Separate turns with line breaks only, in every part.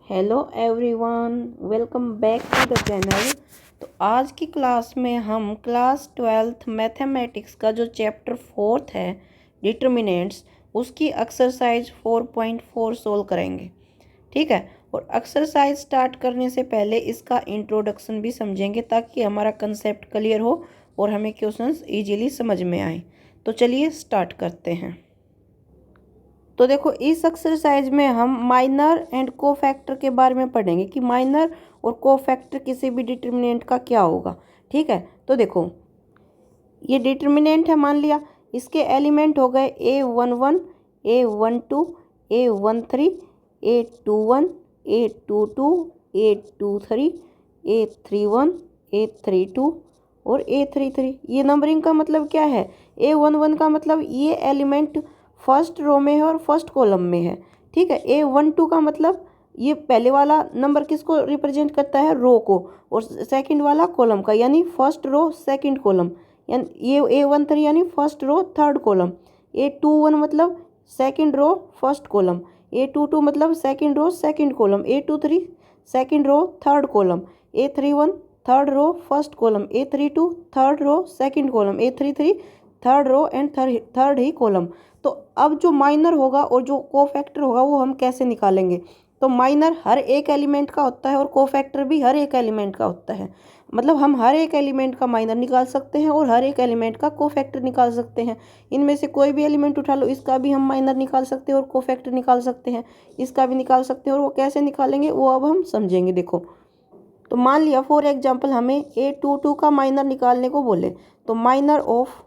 Hello everyone, welcome back to the channel. तो आज की क्लास में हम क्लास 12th मैथमेटिक्स का जो चैप्टर 4th है डिटर्मिनेंट्स, उसकी एक्सरसाइज 4.4 सोल्व करेंगे। ठीक है। और एक्सरसाइज स्टार्ट करने से पहले इसका इंट्रोडक्शन भी समझेंगे ताकि हमारा कंसेप्ट क्लियर हो और हमें क्वेश्चंस इजीली समझ में आए। तो चलिए स्टार्ट करते हैं। तो देखो, इस एक्सरसाइज में हम माइनर एंड कोफैक्टर के बारे में पढ़ेंगे कि माइनर और कोफैक्टर किसी भी डिटर्मिनेंट का क्या होगा। ठीक है। तो देखो, ये डिटर्मिनेंट है, मान लिया इसके एलिमेंट हो गए A11, A12, A13, A21, A22, A23, A31, A32 और A33। ये नंबरिंग का मतलब क्या है? A11 का मतलब ये एलिमेंट फर्स्ट रो में है और फर्स्ट कॉलम में है। ठीक है। A12 का मतलब ये पहले वाला नंबर किसको रिप्रेजेंट करता है? रो को। और सेकंड वाला कॉलम का, यानी फर्स्ट रो सेकंड कॉलम। यानी ये A13 यानी first row third column. A21 मतलब सेकंड रो फर्स्ट कॉलम। A22 मतलब second row second column. A23 second row third column. A31 third row first column. A32 third row second column. A33 third row and third ही column. तो अब जो minor होगा और जो cofactor होगा वो हम कैसे निकालेंगे? तो माइनर हर एक एलिमेंट का होता है और कोफैक्टर भी हर एक एलिमेंट का होता है। मतलब हम हर एक एलिमेंट का माइनर निकाल सकते हैं और हर एक एलिमेंट का कोफैक्टर निकाल सकते हैं। इनमें से कोई भी एलिमेंट उठा लो, इसका भी हम माइनर निकाल सकते हैं और कोफैक्टर निकाल सकते हैं। इसका भी निकाल सकते हैं और वो कैसे निकालेंगे वो अब हम समझेंगे। देखो, तो मान लिया फॉर एग्जाम्पल हमें A22 का माइनर निकालने को बोले, तो माइनर ऑफ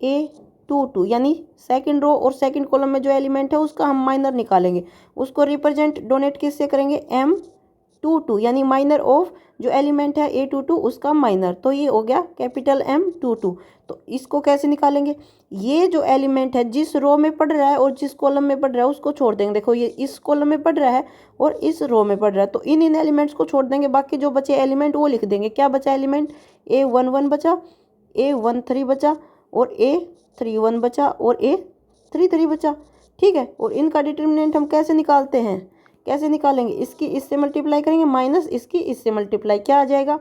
A22 यानी सेकंड रो और सेकंड कॉलम में जो एलिमेंट है उसका हम माइनर निकालेंगे। उसको रिप्रेजेंट डोनेट किससे करेंगे? M22 यानी माइनर ऑफ जो एलिमेंट है A22 उसका माइनर। तो ये हो गया कैपिटल M22। तो इसको कैसे निकालेंगे? ये जो एलिमेंट है जिस रो में पढ़ रहा है और जिस कॉलम में पढ़ रहा है उसको छोड़ देंगे। देखो, ये इस कॉलम में पढ़ रहा है और इस रो में पढ़ रहा है, तो इन एलिमेंट्स को छोड़ देंगे। बाकी जो बचे एलिमेंट वो लिख देंगे। क्या बचा एलिमेंट? A11 बचा, A13 बचा और A31 बचा और A33 बचा। ठीक है। और इनका डिटर्मिनेंट हम कैसे निकालते हैं? कैसे निकालेंगे? इसकी इससे मल्टीप्लाई करेंगे माइनस इसकी इससे मल्टीप्लाई। क्या आ जाएगा?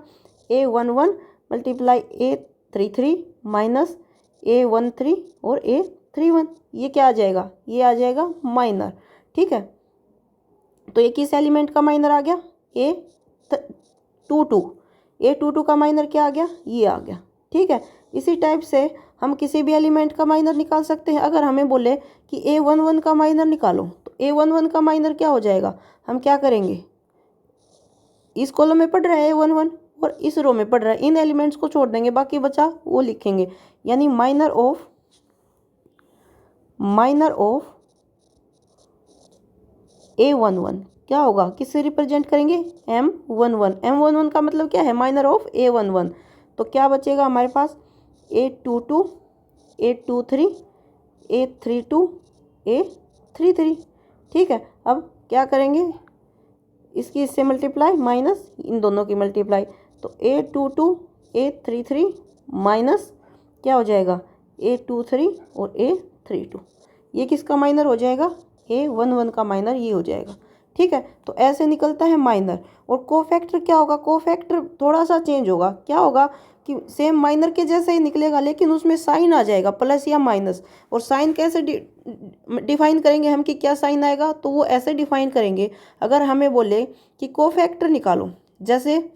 A11 multiply A33 minus A13 और A31। ये क्या आ जाएगा? ये आ जाएगा माइनर। ठीक है। तो ये किस एलिमेंट का माइनर आ गया? A22। A22 का माइनर क्या आ गया? ये आ गया। ठीक है। इसी टाइप से हम किसी भी एलिमेंट का माइनर निकाल सकते हैं। अगर हमें बोले कि A11 का माइनर निकालो, तो A11 का माइनर क्या हो जाएगा? हम क्या करेंगे? इस कॉलम में पढ़ रहा है A11 और इस रो में पढ़ रहा है, इन एलिमेंट्स को छोड़ देंगे, बाकी बचा वो लिखेंगे। यानी माइनर ऑफ A11 क्या होगा? किससे रिप्रेजेंट करेंगे? M11। M11 का मतलब क्या है? Minor of A11। तो क्या बचेगा हमारे पास? A22, A23, A32, A33। ठीक है। अब क्या करेंगे? इसकी इससे मल्टीप्लाई माइनस इन दोनों की मल्टीप्लाई। तो A22, A33 माइनस क्या हो जाएगा? A23 और A32। ये किसका माइनर हो जाएगा? A11 का माइनर ये हो जाएगा। ठीक है। तो ऐसे निकलता है माइनर। और कोफैक्टर क्या होगा? कोफैक्टर थोड़ा सा चेंज होगा। क्या होगा कि सेम माइनर के जैसे ही निकलेगा लेकिन उसमें साइन आ जाएगा प्लस या माइनस। और साइन कैसे डिफाइन करेंगे हम कि क्या साइन आएगा? तो वो ऐसे डिफाइन करेंगे, अगर हमें बोले कि कोफैक्टर निकालो, जैसे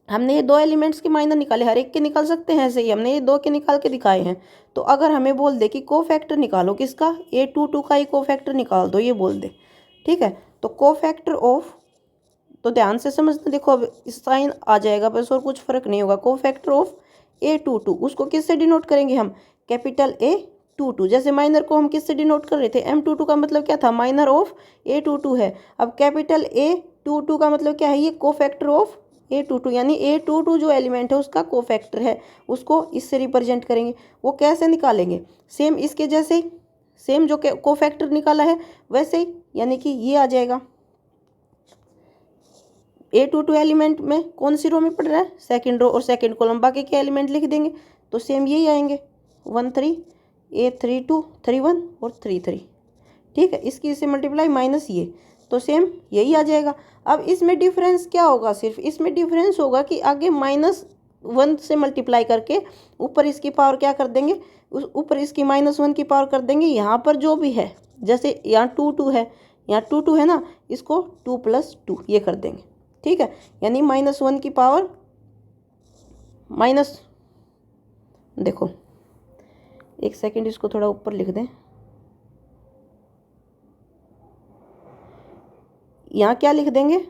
हमने ये दो एलिमेंट्स के माइनर निकाले, हर एक के निकाल सकते हैं, ऐसे ही हमने ये दो के निकाल के दिखाए हैं। तो अगर हमें बोल दे कि कोफैक्टर निकालो किसका? A22 का ही कोफैक्टर निकाल दो, ये बोल दे। ठीक है। तो कोफैक्टर ऑफ, तो ध्यान से समझते, देखो अब साइन आ जाएगा बस और कुछ फर्क नहीं होगा। कोफैक्टर ऑफ A22 उसको किससे डिनोट करेंगे हम? Capital A22। जैसे माइनर को हम किससे डिनोट कर रहे थे? M22 का मतलब क्या था? माइनर ऑफ A22 है। अब कैपिटल A22 का मतलब क्या है? ये कोफैक्टर ऑफ A22 यानी A22 जो एलिमेंट है उसका कोफैक्टर है, उसको इससे रिप्रेजेंट करेंगे। वो कैसे निकालेंगे? सेम इसके जैसे ही, सेम जो कोफैक्टर निकाला है वैसे ही, यानी कि ये आ जाएगा। A22 एलिमेंट में कौन सी रो में पढ़ रहा है? सेकंड रो और सेकंड कॉलम। बाकी के एलिमेंट लिख देंगे तो सेम यही आएंगे, 13, A32, 31 और 33। ठीक है, इसकी इससे मल्टीप्लाई माइनस ये, तो सेम यही आ जाएगा। अब इसमें डिफरेंस क्या होगा, सिर्फ इसमें डिफरेंस होगा कि आगे -1 से मल्टीप्लाई करके ऊपर इसकी पावर क्या कर देंगे, उस ऊपर इसकी -1 की पावर कर देंगे। यहाँ पर जो भी है, जैसे यहाँ 2 है, यहाँ 2 है ना, इसको 2 + 2 ये कर देंगे। ठीक है, यानी -1 की पावर माइनस, देखो एक सेकंड इसको थोड़ा ऊपर लिख दें, यहाँ क्या लिख देंगे,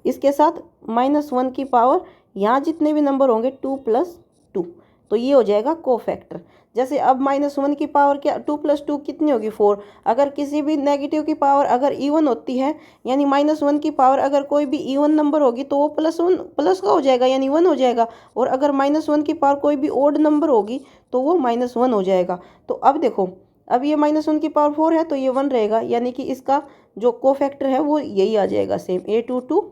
इसके साथ -1 की पावर, यहाँ जितने भी नंबर होंगे 2 + 2, तो ये हो जाएगा कोफैक्टर। जैसे अब -1 की पावर क्या, 2 + 2 कितनी होगी 4। अगर किसी भी नेगेटिव की पावर अगर इवन होती है, यानी -1 की पावर अगर कोई भी इवन नंबर होगी तो वो +1 प्लस का हो जाएगा, यानी 1 हो जाएगा। और अगर -1 की पावर कोई भी ओड नंबर होगी तो वो -1 हो जाएगा। तो अब देखो, अब ये -1 की पावर 4 है तो ये 1 रहेगा, यानी कि इसका जो कोफैक्टर है वो यही आ जाएगा same, A22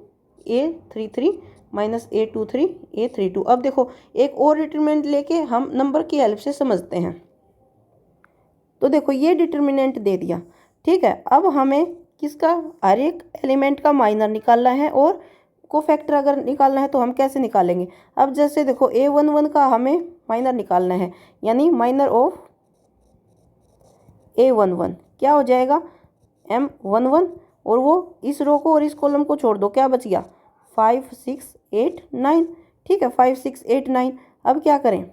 A33 -A23 A32। अब देखो एक और डिटरमिनेंट लेके हम नंबर की हेल्प से समझते हैं। तो देखो ये डिटरमिनेंट दे दिया, ठीक है। अब हमें किसका, हर एक एलिमेंट का माइनर निकालना है, और कोफैक्टर अगर निकालना है तो हम कैसे निकालेंगे। अब जैसे देखो A11 का हमें माइनर निकालना है, यानी माइनर ऑफ A11 क्या हो जाएगा, M11, और वो इस रो को और इस कॉलम को छोड़ दो, क्या बच गया 5 6 8 9। ठीक है, 5 6 8 9। अब क्या करें,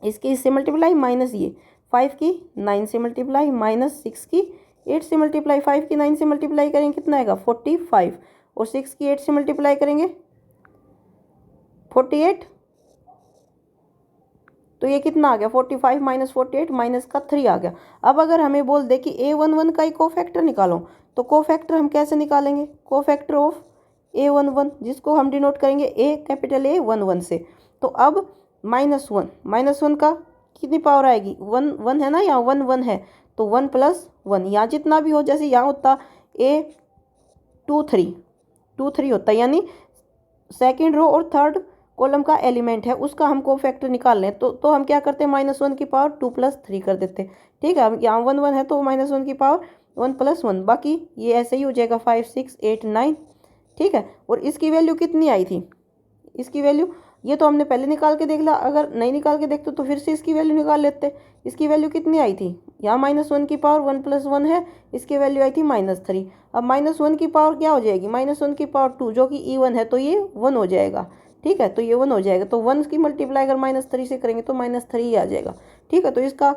इसके इससे मल्टीप्लाई माइनस ये 5 की 9 से मल्टीप्लाई -6 की 8 से मल्टीप्लाई, 5 की 9 से मल्टीप्लाई करेंगे कितना आएगा 45, और 6 की 8 से मल्टीप्लाई करेंगे 48, तो ये कितना आ गया 45 - 48 -3 आ गया। अब अगर हमें बोल दे कि A11 का ही कोफैक्टर निकालो, तो कोफैक्टर हम कैसे निकालेंगे, कोफैक्टर ऑफ A11 जिसको हम डिनोट करेंगे कैपिटल A11 से। तो अब -1 का कितनी पावर आएगी, 1 है ना, यहाँ 1 है, तो 1 + 1, यहाँ जितना भी हो, जैसे यहाँ होता A23 होता है, यानी सेकेंड रो और थर्ड कॉलम का एलिमेंट है, उसका हम कोफैक्टर निकाल लें, तो हम क्या करते हैं, -1 की पावर 2 + 3 कर देते हैं। ठीक है, अब यहाँ 1 है तो -1 की पावर 1 + 1, बाकी ये ऐसे ही हो जाएगा 5 6 8 9। ठीक है, और इसकी वैल्यू कितनी आई थी, इसकी वैल्यू ये तो हमने पहले निकाल के देख लिया, अगर नहीं निकाल के देखते तो फिर से इसकी वैल्यू निकाल लेते। इसकी वैल्यू कितनी आई थी, यहाँ -1 की पावर 1 + 1 है, इसकी वैल्यू आई थी -3। अब -1 की पावर क्या हो जाएगी, -1 की पावर 2 जो कि इवन है, तो ये 1 हो जाएगा। ठीक है, तो ये 1 हो जाएगा, तो 1 की मल्टीप्लाई अगर -3 से करेंगे तो -3 ही आ जाएगा। ठीक है, तो इसका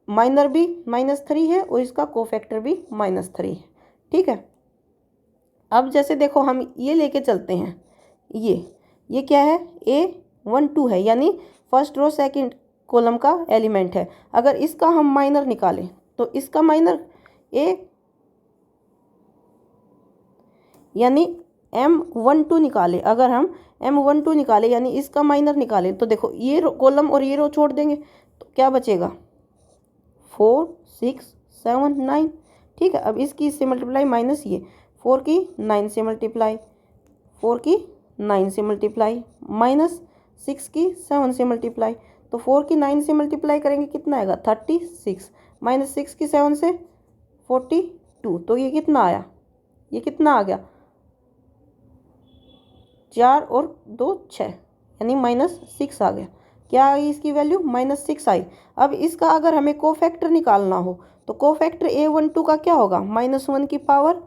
माइनर भी -3 है और इसका कोफैक्टर भी -3 है। ठीक है, अब जैसे देखो हम ये लेके चलते हैं, ये क्या है, A12 है, यानी फर्स्ट रो सेकंड कॉलम का एलिमेंट है। अगर इसका हम माइनर निकालें तो इसका माइनर यानी M12 निकाले, अगर हम M12 निकाले यानी इसका माइनर निकालें, तो देखो ये कॉलम और ये रो छोड़ देंगे तो क्या बचेगा 4 6 7 9। ठीक है, अब इसकी इससे मल्टीप्लाई माइनस ये 4 की 9 से मल्टीप्लाई, 4 की 9 से मल्टीप्लाई -6 की 7 से मल्टीप्लाई, तो 4 की 9 से मल्टीप्लाई करेंगे कितना आएगा 36, -6 की 7 से 42, तो ये कितना आया, ये कितना आ गया 4 और 2 6, यानी -6 आ गया। क्या आई इसकी वैल्यू -6 आई। अब इसका अगर हमें कोफैक्टर निकालना हो तो कोफैक्टर A12 का क्या होगा, -1 की पावर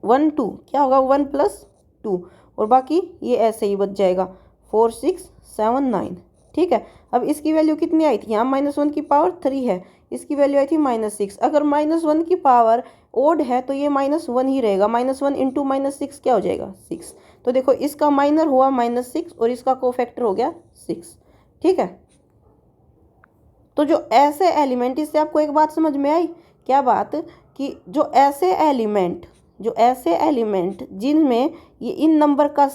1 2 क्या होगा 1 + 2, और बाकी ये ऐसे ही बच जाएगा 4 6 7 9। ठीक है, अब इसकी वैल्यू कितनी आई थी, यहाँ -1 की पावर 3 है, इसकी वैल्यू आई थी -6। अगर -1 की पावर ओड है तो ये -1 ही रहेगा, -1 × -6 क्या हो जाएगा 6। तो देखो इसका माइनर हुआ -6 और इसका कोफैक्टर हो गया 6। ठीक है, तो जो ऐसे एलिमेंट, इससे आपको एक बात समझ में आई, क्या बात, कि जो ऐसे एलिमेंट जिनमें ये इन नंबर का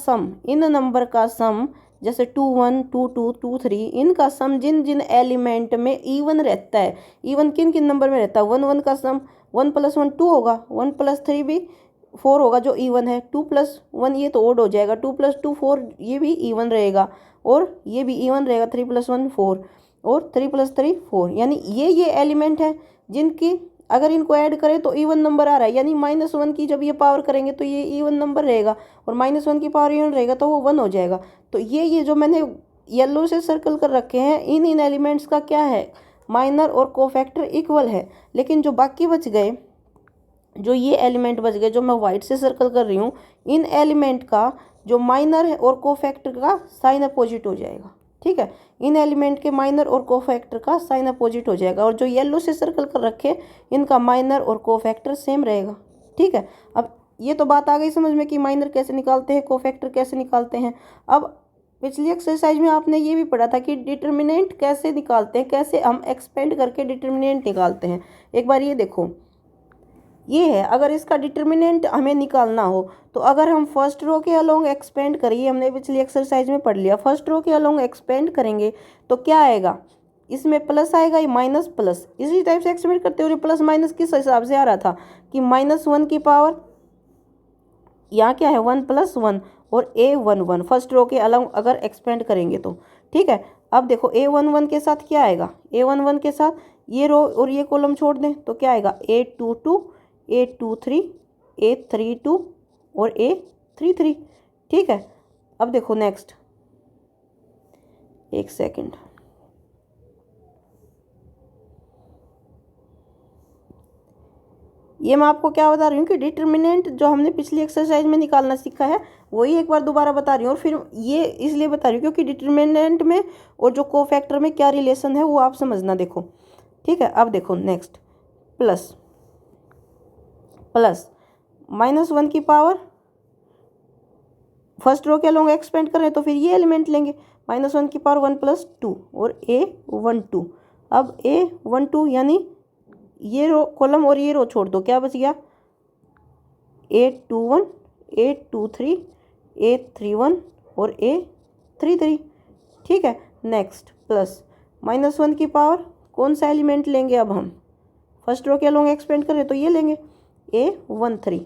सम जैसे 2 1 2 2 2 3, इनका सम जिन जिन एलिमेंट में इवन रहता है, इवन किन किन नंबर में रहता है, 1 1 का सम 1 + 1 2 होगा, 1 + 3 भी 4 होगा जो इवन है, 2 + 1 ये तो ओड हो जाएगा, 2 + 2 4 ये भी इवन रहेगा, और ये भी इवन रहेगा, 3 + 1 4। और 3 + 3 4, यानी ये एलिमेंट है जिनकी अगर इनको ऐड करें तो इवन नंबर आ रहा है, यानी -1 की जब ये पावर करेंगे तो ये इवन नंबर रहेगा, और -1 की पावर इवन रहेगा तो वो 1 हो जाएगा। तो ये जो मैंने येलो से सर्कल कर रखे हैं, इन एलिमेंट्स का क्या है, माइनर और कोफैक्टर इक्वल है। लेकिन जो बाकी बच गए, जो ये एलिमेंट बच गए जो मैं वाइट से सर्कल कर रही हूँ, इन एलिमेंट का जो माइनर है और कोफैक्टर का साइन अपोजिट हो जाएगा। ठीक है, इन एलिमेंट के माइनर और कोफैक्टर का साइन अपोजिट हो जाएगा, और जो येलो से सर्कल कर रखे इनका माइनर और कोफैक्टर सेम रहेगा। ठीक है, अब ये तो बात आ गई समझ में कि माइनर कैसे निकालते हैं, कोफैक्टर कैसे निकालते हैं। अब पिछली एक्सरसाइज में आपने ये भी पढ़ा था कि डिटर्मिनेंट कैसे निकालते हैं, कैसे हम एक्सपेंड करके डिटर्मिनेंट निकालते हैं। एक बार ये देखो, ये है, अगर इसका डिटर्मिनेंट हमें निकालना हो तो अगर हम फर्स्ट रो के अलोंग एक्सपेंड करिए, हमने पिछली एक्सरसाइज में पढ़ लिया, फर्स्ट रो के अलोंग एक्सपेंड करेंगे तो क्या आएगा, इसमें प्लस आएगा, ये माइनस प्लस, इसी टाइप से एक्सपेंड करते हुए प्लस माइनस किस हिसाब से आ रहा था कि -1 की पावर, यहाँ क्या है 1 + 1 और A11 फर्स्ट रो के अलोंग अगर एक्सपेंड करेंगे तो। ठीक है, अब देखो A11 के साथ क्या आएगा, A11 के साथ ये रो और ये कॉलम छोड़ दें तो क्या आएगा, A22, A23, A32 और A33। ठीक है, अब देखो नेक्स्ट, एक सेकंड, ये मैं आपको क्या बता रही हूँ कि डिटर्मिनेंट जो हमने पिछली एक्सरसाइज में निकालना सीखा है वही एक बार दोबारा बता रही हूँ, और फिर ये इसलिए बता रही हूँ क्योंकि डिटर्मिनेंट में और जो कोफैक्टर में क्या रिलेशन है वो आप समझना। देखो ठीक है, अब देखो नेक्स्ट, प्लस -1 की पावर फर्स्ट रो के अलोंग एक्सपेंड कर रहे हैं तो फिर ये एलिमेंट लेंगे, -1 की पावर 1 + 2 और A12। अब A12 यानी ये रो कॉलम और ये रो छोड़ दो, क्या बच गया, A21, A23, A31 और A33। ठीक है, नेक्स्ट प्लस -1 की पावर कौन सा एलिमेंट लेंगे, अब हम फर्स्ट रो के अलोंग एक्सपेंड करें तो ये लेंगे A13।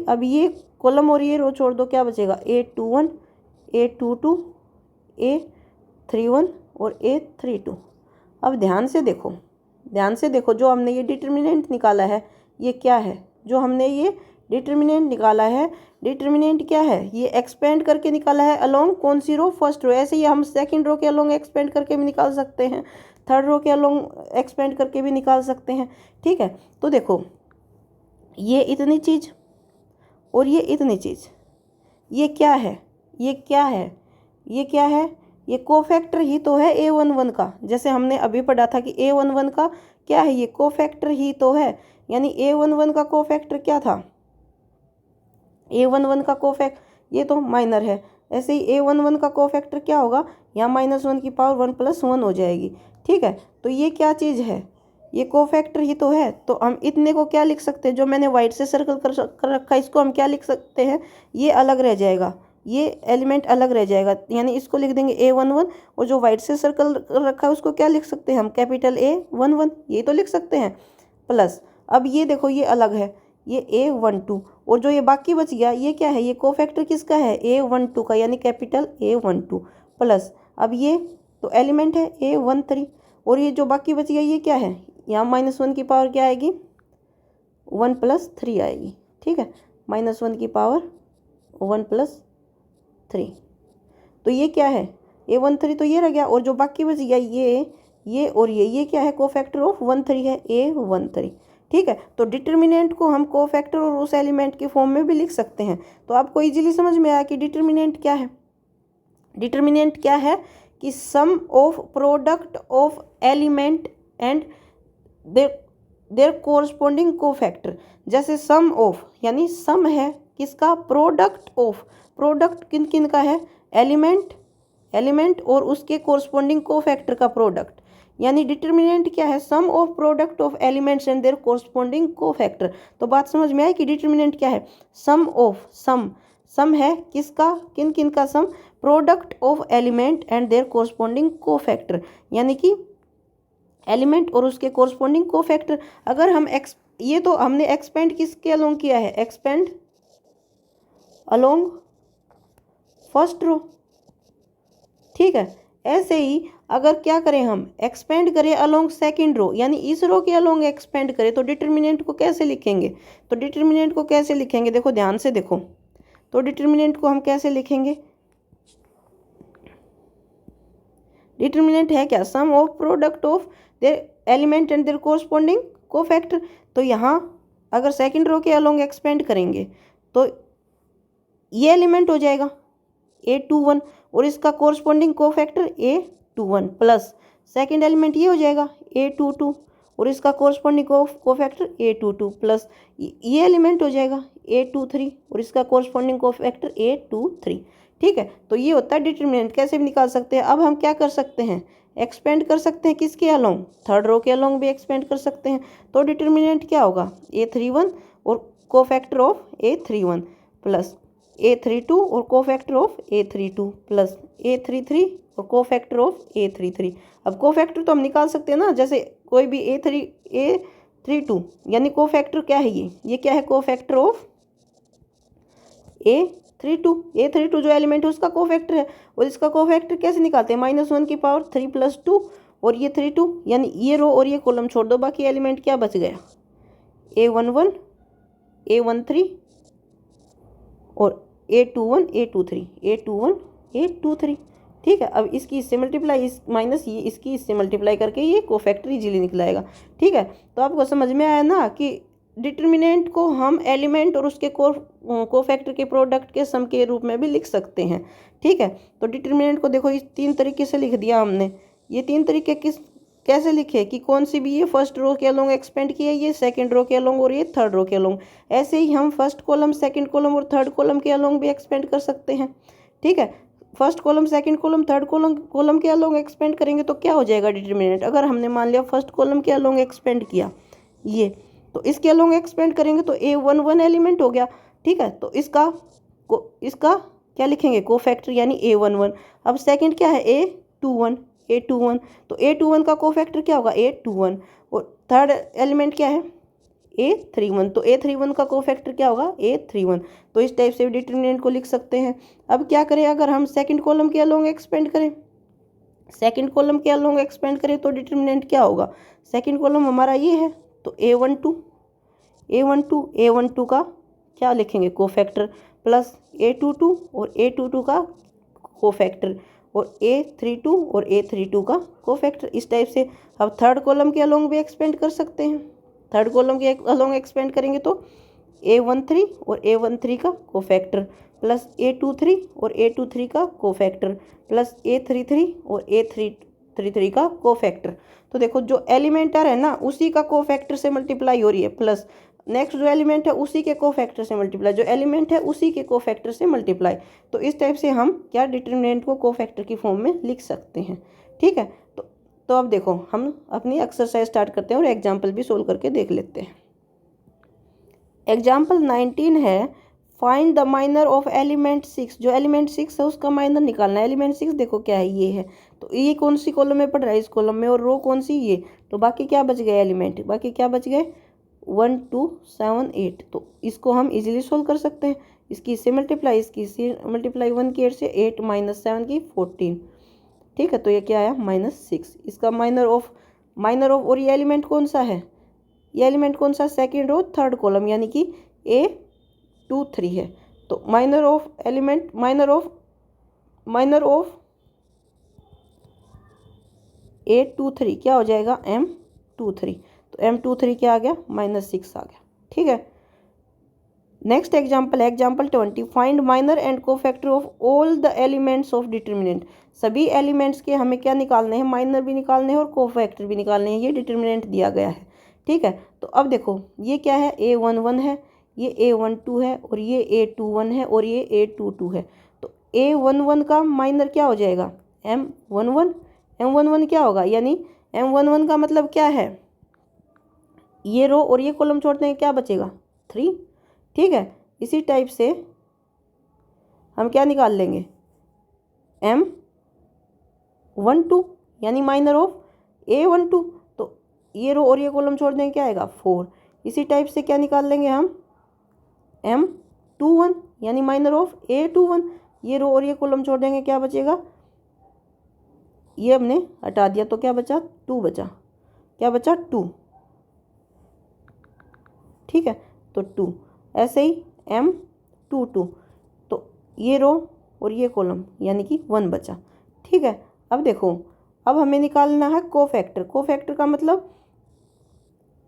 अब ये कॉलम और ये रो छोड़ दो, क्या बचेगा, A21, A22, A31 और A32। अब ध्यान से देखो जो हमने ये डिटर्मिनेंट निकाला है ये क्या है, जो हमने ये डिटर्मिनेंट निकाला है, डिटर्मिनेंट क्या है, ये एक्सपेंड करके निकाला है अलोंग कौन सी रो, फर्स्ट रो। ऐसे ही हम सेकंड रो के अलोंग एक्सपेंड करके भी निकाल सकते हैं, थर्ड रो के अलोंग एक्सपेंड करके भी निकाल सकते हैं। ठीक है, तो देखो ये इतनी चीज़ और ये इतनी चीज़, ये क्या है, ये कोफैक्टर ही तो है A11 का। जैसे हमने अभी पढ़ा था कि A11 का क्या है, ये कोफैक्टर ही तो है, यानी A11 का कोफैक्टर क्या था, A11 का कोफैक्टर ये तो माइनर है, ऐसे ही A11 का कोफैक्टर क्या होगा, यहाँ -1 की पावर 1 + 1 हो जाएगी। ठीक है, तो ये क्या चीज़ है, ये कोफैक्टर ही तो है। तो हम इतने को क्या लिख सकते हैं, जो मैंने वाइट से सर्कल कर रखा है इसको हम क्या लिख सकते हैं, ये अलग रह जाएगा, ये एलिमेंट अलग रह जाएगा, यानी इसको लिख देंगे A11, और जो वाइट से सर्कल कर रखा है उसको क्या लिख सकते हैं हम, कैपिटल A11, ये तो लिख सकते हैं, प्लस अब ये देखो ये अलग है, ये A12, और जो ये बाकी बच गया ये क्या है, ये कोफैक्टर किसका है, A12 का, यानी कैपिटल A12, प्लस अब ये तो एलिमेंट है A13, और ये जो बाकी बच गया ये क्या है, यहाँ -1 की पावर क्या आएगी, 1 + 3 आएगी। ठीक है, -1 की पावर 1 + 3, तो ये क्या है, A13 तो ये रह गया, और जो बाकी बच गया ये और ये क्या है, कोफैक्टर ऑफ 13 है, A13। ठीक है, तो डिटर्मिनेंट को हम कोफैक्टर और उस एलिमेंट के फॉर्म में भी लिख सकते हैं। तो आपको इजीली समझ में आया कि डिटर्मिनेंट क्या है। डिटर्मिनेंट क्या है कि sum of product of element and their corresponding cofactor. जैसे सम ऑफ यानी सम है किसका, प्रोडक्ट ऑफ, प्रोडक्ट किन किन का है, एलिमेंट और उसके कोरस्पॉन्डिंग कोफैक्टर का प्रोडक्ट, यानी डिटर्मिनेंट क्या है, sum of product of elements and their corresponding cofactor. तो बात समझ में आई कि डिटर्मिनेंट क्या है, सम ऑफ, सम है किसका, किन किन का sum, product of element and their corresponding cofactor, यानी कि एलिमेंट और उसके कोरस्पॉन्डिंग कोफैक्टर। अगर हम ये तो हमने एक्सपेंड किसके अलोंग किया है, एक्सपेंड अलोंग फर्स्ट रो। ठीक है, ऐसे ही अगर क्या करें, हम एक्सपेंड करें अलोंग सेकंड रो, यानी इस रो के अलोंग एक्सपेंड करें, तो डिटर्मिनेंट को कैसे लिखेंगे? तो डिटर्मिनेंट को कैसे लिखेंगे, देखो ध्यान से देखो, तो डिटर्मिनेंट को हम कैसे लिखेंगे? डिटर्मिनेंट है क्या? Sum of product of their element and their corresponding cofactor. तो यहाँ अगर सेकंड रो के अलोंग एक्सपेंड करेंगे तो ये एलिमेंट हो जाएगा A21 और इसका corresponding cofactor A21 plus second element ये हो जाएगा A22 और इसका कोरस्पॉन्डिंग कोफैक्टर A22 प्लस ये एलिमेंट हो जाएगा A23 और इसका कोरस्पॉन्डिंग कोफैक्टर A23। ठीक है, तो ये होता है डिटर्मिनेंट। कैसे भी निकाल सकते हैं। अब हम क्या कर सकते हैं, एक्सपेंड कर सकते हैं किसके अलोंग, थर्ड रो के अलोंग भी एक्सपेंड कर सकते हैं। तो डिटर्मिनेंट क्या होगा, A31 और cofactor of A31 plus A32 और cofactor of A32 plus A33 और कोफैक्टर ऑफ A33। अब कोफैक्टर तो हम निकाल सकते हैं ना, जैसे कोई भी A32 यानी कोफैक्टर क्या है, ये क्या है, कोफैक्टर ऑफ A32 जो एलिमेंट है उसका कोफैक्टर है। और इसका कोफैक्टर कैसे निकालते हैं, -1 की पावर 3 + 2 और ये 32, यानी ये रो और ये कॉलम छोड़ दो, बाकी एलिमेंट क्या बच गया, A11 A13 और A21 A23। ठीक है, अब इसकी इससे मल्टीप्लाई, इस माइनस ये इसकी इससे मल्टीप्लाई करके ये कोफैक्टर इजीली निकलाएगा। ठीक है, तो आपको समझ में आया ना कि डिटर्मिनेंट को हम एलिमेंट और उसके कोफैक्टर के प्रोडक्ट के सम के रूप में भी लिख सकते हैं। ठीक है, तो डिटर्मिनेंट को देखो इस 3 तरीके से लिख दिया हमने। ये 3 तरीके कैसे लिखे कि कौन सी भी, ये फर्स्ट रो के अलोंग एक्सपेंड किया, ये सेकंड रो के अलोंग और ये थर्ड रो के अलोंग। ऐसे ही हम फर्स्ट कॉलम, सेकंड कॉलम और थर्ड कॉलम के अलोंग भी एक्सपेंड कर सकते हैं। ठीक है, first column, second column, third column के अलोंग एक्सपेंड करेंगे तो क्या हो जाएगा डिटर्मिनेंट। अगर हमने मान लिया फर्स्ट कॉलम के अलोंग एक्सपेंड किया ये, तो इसके अलोंग एक्सपेंड करेंगे तो A11 एलिमेंट हो गया। ठीक है, तो इसका क्या लिखेंगे, कोफैक्टर यानी A11। अब सेकंड क्या है, A21। तो A21 का कोफैक्टर क्या होगा, A21 और थर्ड एलिमेंट क्या है, A31। तो A31 का कोफैक्टर क्या होगा, A31। तो इस टाइप से डिटर्मिनेंट को लिख सकते हैं। अब क्या करें, अगर हम सेकंड कॉलम के अलोंग एक्सपेंड करें, सेकंड कॉलम के अलोंग एक्सपेंड करें तो डिटर्मिनेंट क्या होगा, सेकंड कॉलम हमारा ये है तो A12 का क्या लिखेंगे, कोफैक्टर प्लस A22 और A22 का कोफैक्टर और A32 और A32 का कोफैक्टर। इस टाइप से अब थर्ड कॉलम के अलोंग भी एक्सपेंड कर सकते हैं। थर्ड कॉलम के अलोंग एक्सपेंड करेंगे तो A13 और A13 का कोफैक्टर प्लस A23 और A23 का कोफैक्टर प्लस A33 और A33 का कोफैक्टर। तो देखो जो एलिमेंटर है ना उसी का कोफैक्टर से मल्टीप्लाई हो रही है, प्लस नेक्स्ट जो एलिमेंट है उसी के कोफैक्टर से मल्टीप्लाई, जो एलिमेंट है उसी के कोफैक्टर से मल्टीप्लाई। तो इस टाइप से हम क्या डिटर्मिनेंट को कोफैक्टर की फॉर्म में लिख सकते हैं। ठीक है, तो अब देखो हम अपनी एक्सरसाइज स्टार्ट करते हैं और एग्जाम्पल भी सोल्व करके देख लेते हैं। एग्जाम्पल 19 है, find the minor of element 6। जो एलिमेंट 6 है उसका माइनर निकालना है। एलिमेंट 6 देखो क्या है, ये है, तो ये कौन सी कॉलम में पड़ रहा है, इस कॉलम में, और रो कौन सी, ये। तो बाकी क्या बच गए एलिमेंट, बाकी क्या बच गए, 1 2 7 8। तो इसको हम इजीली सोल्व कर सकते हैं। इसकी इससे मल्टीप्लाई, इसकी इससे मल्टीप्लाई, 1 की 8 से 8 माइनस 7 की 14। ठीक है, तो ये क्या आया, -6। इसका माइनर ऑफ और ये एलिमेंट कौन सा है, ये एलिमेंट कौन सा, सेकेंड रो थर्ड कॉलम यानी कि A23 है। तो minor of element, minor of A23 क्या हो जाएगा, M23। तो M23 क्या आ गया, -6 आ गया। ठीक है, next example example 20, find minor and cofactor of all the elements of determinant. सभी एलिमेंट्स के हमें क्या निकालने हैं, माइनर भी निकालने हैं और कोफैक्टर भी निकालने हैं। ये डिटर्मिनेंट दिया गया है। ठीक है, तो अब देखो ये क्या है, A11 है, ये A12 है और ये A21 है और ये A22 है। तो A11 का माइनर क्या हो जाएगा, M11 क्या होगा, यानी M11 का मतलब क्या है, ये रो और ये कॉलम छोड़ते हैं, क्या बचेगा, 3। ठीक है, इसी टाइप से हम क्या निकाल लेंगे, M12 यानी माइनर ऑफ A12। तो ये रो और ये कॉलम छोड़ देंगे, क्या आएगा, 4। इसी टाइप से क्या निकाल लेंगे हम, M21 यानी माइनर ऑफ A21। ये रो और ये कॉलम छोड़ देंगे, क्या बचेगा, ये हमने हटा दिया तो क्या बचा, 2 बचा, क्या बचा 2, ठीक है। तो 2 ऐसे ही M22, तो ये रो और ये कॉलम यानी कि 1 बचा, ठीक है। अब देखो, अब हमें निकालना है कोफैक्टर। कोफैक्टर का मतलब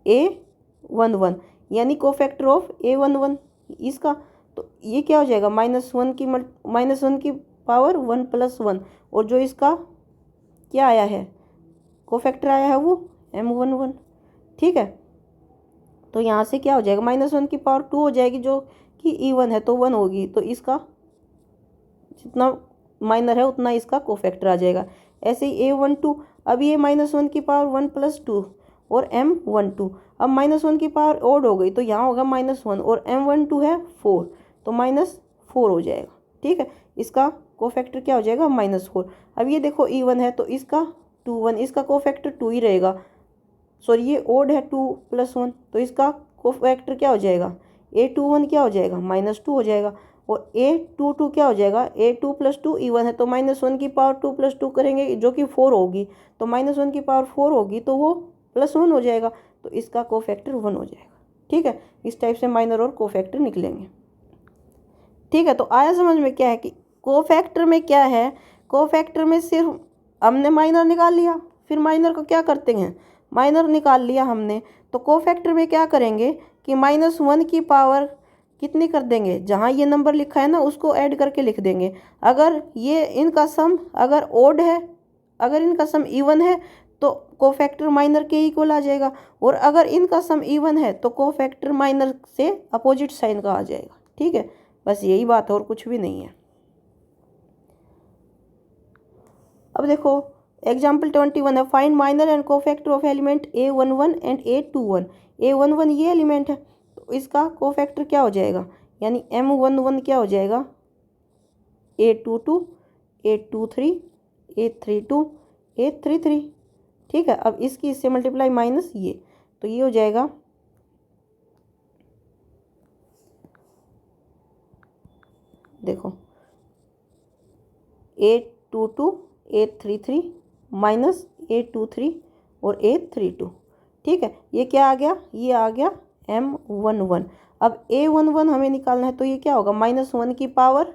A11 यानी कोफैक्टर ऑफ A11 इसका, तो ये क्या हो जाएगा, -1 की पावर 1 + 1, और जो इसका क्या आया है कोफैक्टर आया है वो M11, ठीक है। तो यहाँ से क्या हो जाएगा, -1 की पावर 2 हो जाएगी, जो कि इवन है तो 1 होगी, तो इसका जितना माइनर है उतना इसका कोफैक्टर आ जाएगा। ऐसे ही A12, अब ये -1 की पावर 1 + 2 और M12, अब -1 की पावर ओड हो गई तो यहाँ होगा -1 और M12 है 4, तो -4 हो जाएगा, ठीक है। इसका कोफैक्टर क्या हो जाएगा, -4। अब ये देखो इवन है तो इसका 2 1, इसका कोफैक्टर 2 ही रहेगा, सॉरी ये ओड है 2 + 1, तो इसका कोफैक्टर क्या हो जाएगा, A21 क्या हो जाएगा, -2 हो जाएगा, और A22 क्या हो जाएगा, A2 + 2 इवन है तो -1 की पावर 2 + 2 करेंगे जो कि 4 होगी, तो -1 की पावर 4 होगी तो वो +1 हो जाएगा, तो इसका कोफैक्टर 1 हो जाएगा, ठीक है। इस टाइप से माइनर और कोफैक्टर निकलेंगे, ठीक है। तो आया समझ में क्या है कि कोफैक्टर में क्या है, कोफैक्टर में सिर्फ हमने माइनर निकाल लिया, फिर माइनर को क्या करते हैं, माइनर निकाल लिया हमने, तो कोफैक्टर में क्या करेंगे कि -1 की पावर कितनी कर देंगे, जहाँ ये नंबर लिखा है ना उसको ऐड करके लिख देंगे। अगर ये इनका सम अगर ओड है, अगर इनका सम इवन है तो कोफैक्टर माइनर के इक्वल आ जाएगा, और अगर इनका सम इवन है तो कोफैक्टर माइनर से अपोजिट साइन का आ जाएगा, ठीक है। बस यही बात है और कुछ भी नहीं है। अब देखो एग्जाम्पल 21 है, find minor and cofactor of element A11 and A21। A11 ये एलिमेंट है तो इसका कोफैक्टर क्या हो जाएगा, यानी M11 क्या हो जाएगा, A22 A23 A32 A33, ठीक है। अब इसकी इससे मल्टीप्लाई माइनस ये, तो ये हो जाएगा देखो A22 A33 माइनस A23 और A32, ठीक है। ये क्या आ गया, ये आ गया M11। अब A11 हमें निकालना है तो ये क्या होगा, -1 की पावर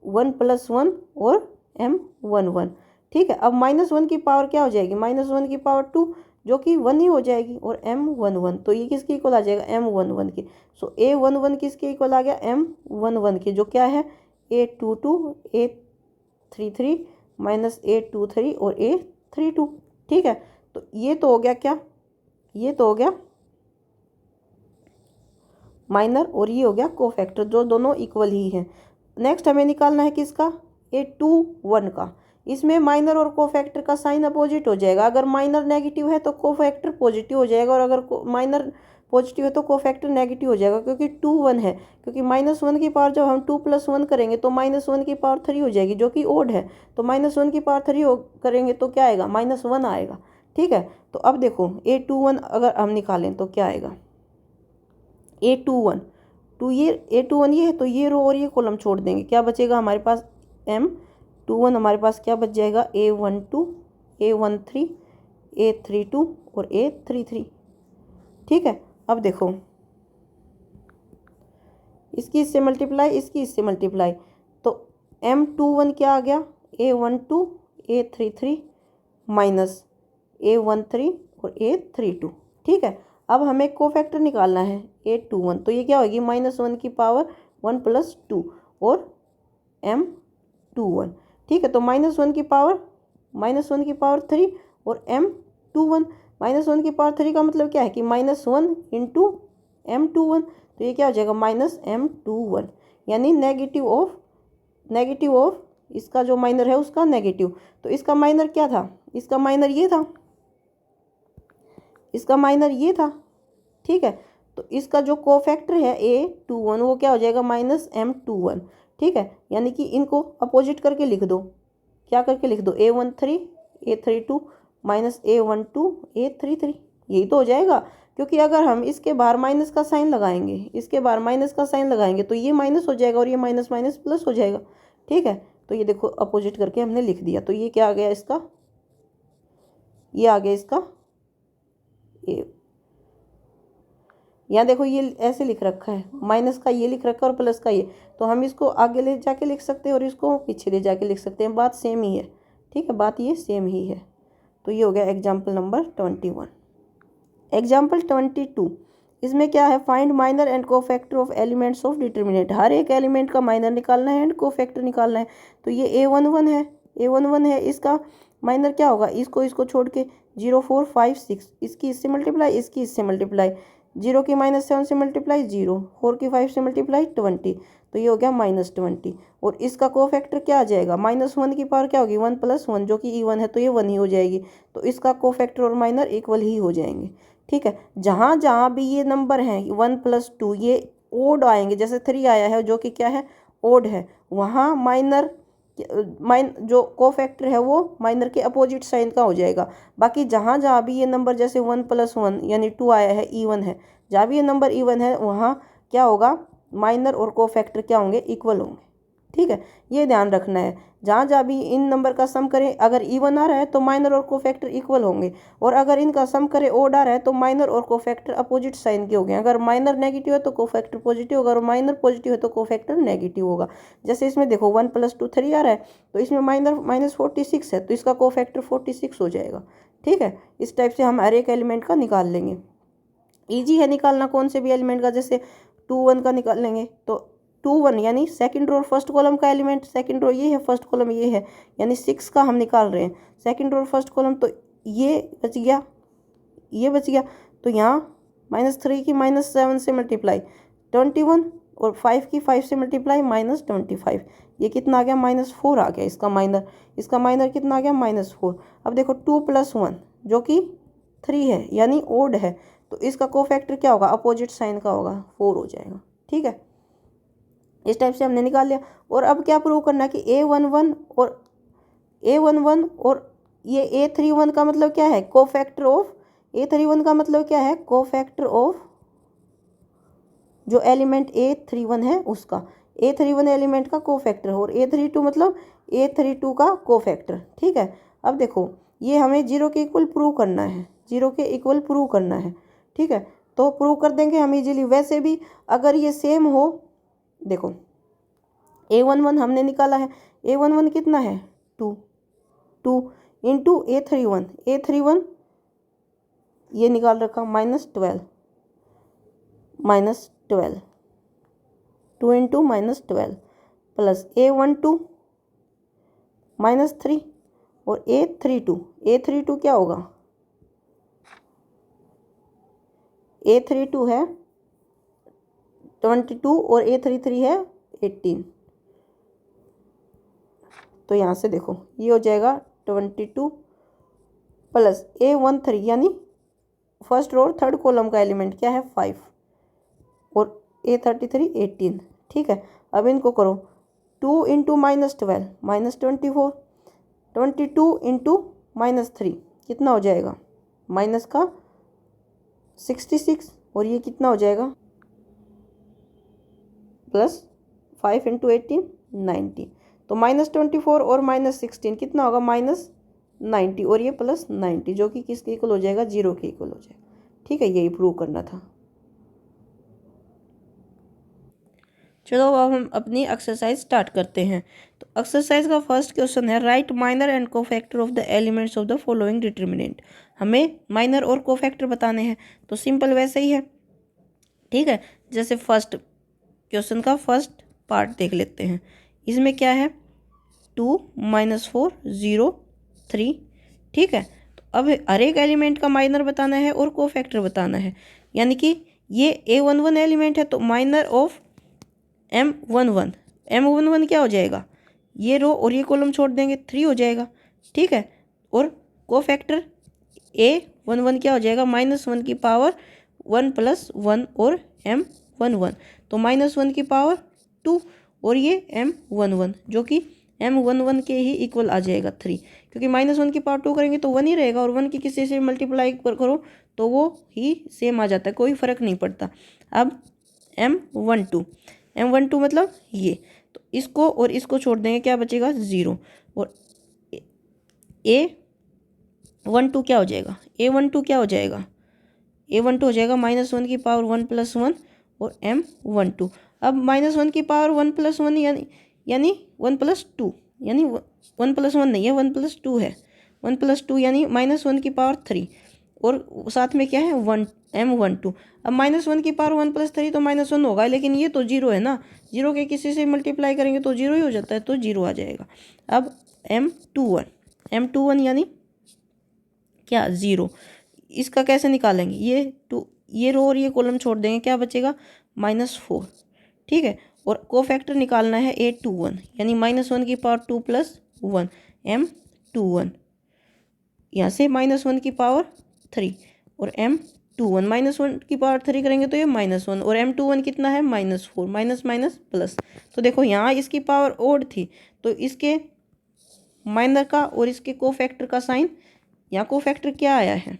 1 + 1 और M11, ठीक है। अब -1 की पावर क्या हो जाएगी, -1 की पावर 2 जो कि 1 ही हो जाएगी, और M11 तो ये किसके इक्वल आ जाएगा, M11 के। सो A11 किसके इक्वल आ गया, M11 के, जो क्या है A22 A33 माइनस A23 और A32, ठीक है। तो ये तो हो गया क्या, ये तो हो गया माइनर और ये हो गया कोफैक्टर, जो दोनों इक्वल ही हैं। नेक्स्ट हमें निकालना है किसका, A21 का। इसमें माइनर और कोफैक्टर का साइन अपोजिट हो जाएगा, अगर माइनर नेगेटिव है तो कोफैक्टर पॉजिटिव हो जाएगा, और अगर माइनर पॉजिटिव है तो कोफैक्टर नेगेटिव हो जाएगा, क्योंकि 2 1 है, क्योंकि -1 की पावर जब हम 2 + 1 करेंगे तो -1 की पावर 3 हो जाएगी जो कि ओड है, तो -1 की पावर 3 करेंगे तो क्या आएगा, -1 आएगा, ठीक है। तो अब देखो A21 अगर हम निकालें तो क्या आएगा, A21 A21 ये है तो ये रो और ये कॉलम छोड़ देंगे, क्या बचेगा हमारे पास, M21 हमारे पास क्या बच जाएगा, A12 A13 A32 और A33, ठीक है। अब देखो इसकी इससे मल्टीप्लाई, इसकी इससे मल्टीप्लाई, तो M21 क्या आ गया, A12 A33 माइनस A13 और A32, ठीक है। अब हमें कोफैक्टर निकालना है A21, तो ये क्या होगी, -1 की पावर 1 + 2 और M21, ठीक है। तो -1 की पावर 3 और M21, -1 की पावर 3 का मतलब क्या है कि -1 × M21, तो ये क्या हो जाएगा, -M21, यानी नेगेटिव ऑफ इसका जो माइनर है उसका नेगेटिव। तो इसका माइनर क्या था, इसका माइनर ये था, इसका माइनर ये था, ठीक है। तो इसका जो कोफैक्टर है A21 वो क्या हो जाएगा, -M21, ठीक है। यानी कि इनको अपोजिट करके लिख दो, क्या करके लिख दो, A13 A32 minus A12 A33, यही तो हो जाएगा। क्योंकि अगर हम इसके बाहर माइनस का साइन लगाएंगे, इसके बाहर माइनस का साइन लगाएंगे तो ये माइनस हो जाएगा और ये माइनस माइनस प्लस हो जाएगा, ठीक है। तो तो ये देखो अपोजिट करके हमने लिख दिया। तो ये क्या आ गया इसका, ये आ गया इसका ए। यहाँ देखो ये ऐसे लिख रखा है, माइनस का ये लिख रखा है और प्लस का ये, तो हम इसको आगे ले जाके लिख सकते हैं और इसको पीछे ले जाके लिख सकते हैं, बात सेम ही है। ठीक है, बात ये सेम ही है। तो ये हो गया एग्जाम्पल नंबर 21। एग्जाम्पल 22, इसमें क्या है, find minor and cofactor of elements of determinant. हर एक एलिमेंट का माइनर निकालना है एंड कोफैक्टर निकालना है। तो ये A11 है, A11 है, इसका माइनर क्या होगा, इसको छोड़ के 0 4 5 6, इसकी इससे मल्टीप्लाई, इसकी इससे मल्टीप्लाई, 0 की -7 से मल्टीप्लाई 0, 4 की 5 से मल्टीप्लाई 20, तो ये हो गया -20। और इसका कोफैक्टर क्या आ जाएगा, -1 की पावर क्या होगी 1 + 1, जो कि E1 है, तो ये 1 ही हो जाएगी। तो इसका कोफैक्टर और माइनर इक्वल ही हो जाएंगे। ठीक है, जहाँ जहाँ भी ये नंबर हैं 1 + 2 ये ओड आएंगे, जैसे 3 आया है जो कि क्या है, ओड है, वहाँ माइनर जो कोफैक्टर है वो माइनर के अपोजिट साइन का हो जाएगा। बाकी जहाँ जहाँ भी ये नंबर जैसे 1 + 1 यानी 2 आया है, E1 है, जहाँ भी ये नंबर E1 है वहाँ क्या होगा, माइनर और कोफैक्टर क्या होंगे, इक्वल होंगे। ठीक है, ये ध्यान रखना है। जहाँ जहाँ भी इन नंबर का सम करें, अगर E1 आ रहा है तो माइनर और कोफैक्टर इक्वल होंगे, और अगर इनका सम करें ओड आ रहा है तो माइनर और कोफैक्टर अपोजिट साइन के हो गए। अगर माइनर नेगेटिव है तो कोफैक्टर पॉजिटिव होगा, और माइनर पॉजिटिव है तो कोफैक्टर नेगेटिव होगा। जैसे इसमें देखो 1 + 2 3 आ रहा है, तो इसमें माइनर -46 है, तो इसका कोफैक्टर 46 हो जाएगा। ठीक है, इस टाइप से हम हर एक एलिमेंट का निकाल लेंगे। ईजी है निकालना कोई से भी एलिमेंट का, जैसे 2 1 का निकाल लेंगे तो 2 1 यानी सेकंड रो और फर्स्ट कॉलम का एलिमेंट, सेकंड रो ये है, फर्स्ट कॉलम ये है, यानी 6 का हम निकाल रहे हैं सेकंड रो और फर्स्ट कॉलम, तो ये बच गया, ये बच गया। तो यहाँ -3 की -7 से मल्टीप्लाई 21, और 5 की 5 से मल्टीप्लाई -25, ये कितना आ गया, -4 आ गया इसका माइनर। इसका माइनर कितना आ गया, -4। अब देखो 2 + 1 जो कि 3 है यानी ओड है, तो इसका कोफैक्टर क्या होगा, अपोजिट साइन का होगा, 4 हो जाएगा। ठीक है, इस टाइप से हमने निकाल लिया। और अब क्या प्रूव करना है कि A11 और ये A31 का मतलब क्या है, कोफैक्टर ऑफ, A31 का मतलब क्या है, कोफैक्टर ऑफ जो एलिमेंट A31 है उसका, A31 एलिमेंट का कोफैक्टर, और A32 मतलब A32 का कोफैक्टर। ठीक है, अब देखो ये हमें 0 के इक्वल प्रूव करना है, 0 के इक्वल प्रूव करना है। ठीक है, तो प्रूव कर देंगे हम इजीली। वैसे भी अगर ये सेम हो, देखो A11 हमने निकाला है, A11 कितना है 2 इंटू A31 ये निकाल रखा -12 2 इंटू -12 प्लस A12 -3 और A32 क्या होगा, A32 है 22 और A33 है 18। तो यहाँ से देखो ये हो जाएगा 22 प्लस A13 यानी फर्स्ट रो और थर्ड कॉलम का एलिमेंट क्या है 5, और A33 18। ठीक है, अब इनको करो 2 इंटू -12 -24, 22 इंटू -3 कितना हो जाएगा, माइनस का 66, और ये कितना हो जाएगा प्लस 5 इंटू 18 90। तो -24 और -16 कितना होगा, -90, और ये +90 जो कि किसके इक्वल हो जाएगा, 0 के इक्वल हो जाएगा। ठीक है, यही प्रूव करना था। चलो अब हम अपनी एक्सरसाइज स्टार्ट करते हैं। तो एक्सरसाइज का फर्स्ट क्वेश्चन है, right minor and cofactor of the elements of the following determinant. हमें माइनर और कोफैक्टर बताने हैं, तो सिंपल वैसे ही है। ठीक है, जैसे फर्स्ट क्वेश्चन का फर्स्ट पार्ट देख लेते हैं। इसमें क्या है 2 -4 0 3। ठीक है, तो अब हर एक एलिमेंट का माइनर बताना है और कोफैक्टर बताना है, यानी कि ये A11 एलिमेंट है तो माइनर ऑफ M11 क्या हो जाएगा, ये रो और ये कॉलम छोड़ देंगे 3 हो जाएगा। ठीक है, और कोफैक्टर A11 क्या हो जाएगा, -1 की पावर 1 + 1 और M11, तो -1 की पावर 2 और ये M11 जो कि M11 के ही इक्वल आ जाएगा 3, क्योंकि -1 की पावर 2 करेंगे तो 1 ही रहेगा, और 1 की किसी से मल्टीप्लाई करो तो वो ही सेम आ जाता है, कोई फ़र्क नहीं पड़ता। अब M12 मतलब ये, तो इसको और इसको छोड़ देंगे, क्या बचेगा 0। और A12 क्या हो जाएगा, A12 क्या हो जाएगा, A12 हो जाएगा -1 की पावर 1 + 1 और M12। अब -1 की पावर 1 + 1 यानी 1 + 2, यानी 1 + 1 नहीं है, 1 + 2 है। 1 + 2 यानी -1 की पावर 3 और साथ में क्या है 1 M12। अब -1 की पावर 1 + 3 तो -1 होगा, लेकिन ये तो 0 है ना, 0 के किसी से मल्टीप्लाई करेंगे तो 0 ही हो जाता है, तो 0 आ जाएगा। अब M21 यानी क्या 0। इसका कैसे निकालेंगे, ये रो और ये कॉलम छोड़ देंगे, क्या बचेगा -4। ठीक है, और कोफैक्टर निकालना है A21 यानी -1 की पावर 2 + 1 M21, यहाँ से -1 की पावर 3 और M21 -1 की पावर 3 करेंगे तो ये -1 और M21 कितना है -4, माइनस माइनस प्लस। तो देखो यहाँ इसकी पावर ओड थी तो इसके माइनर का और इसके कोफैक्टर का साइन, यहाँ कोफैक्टर क्या आया है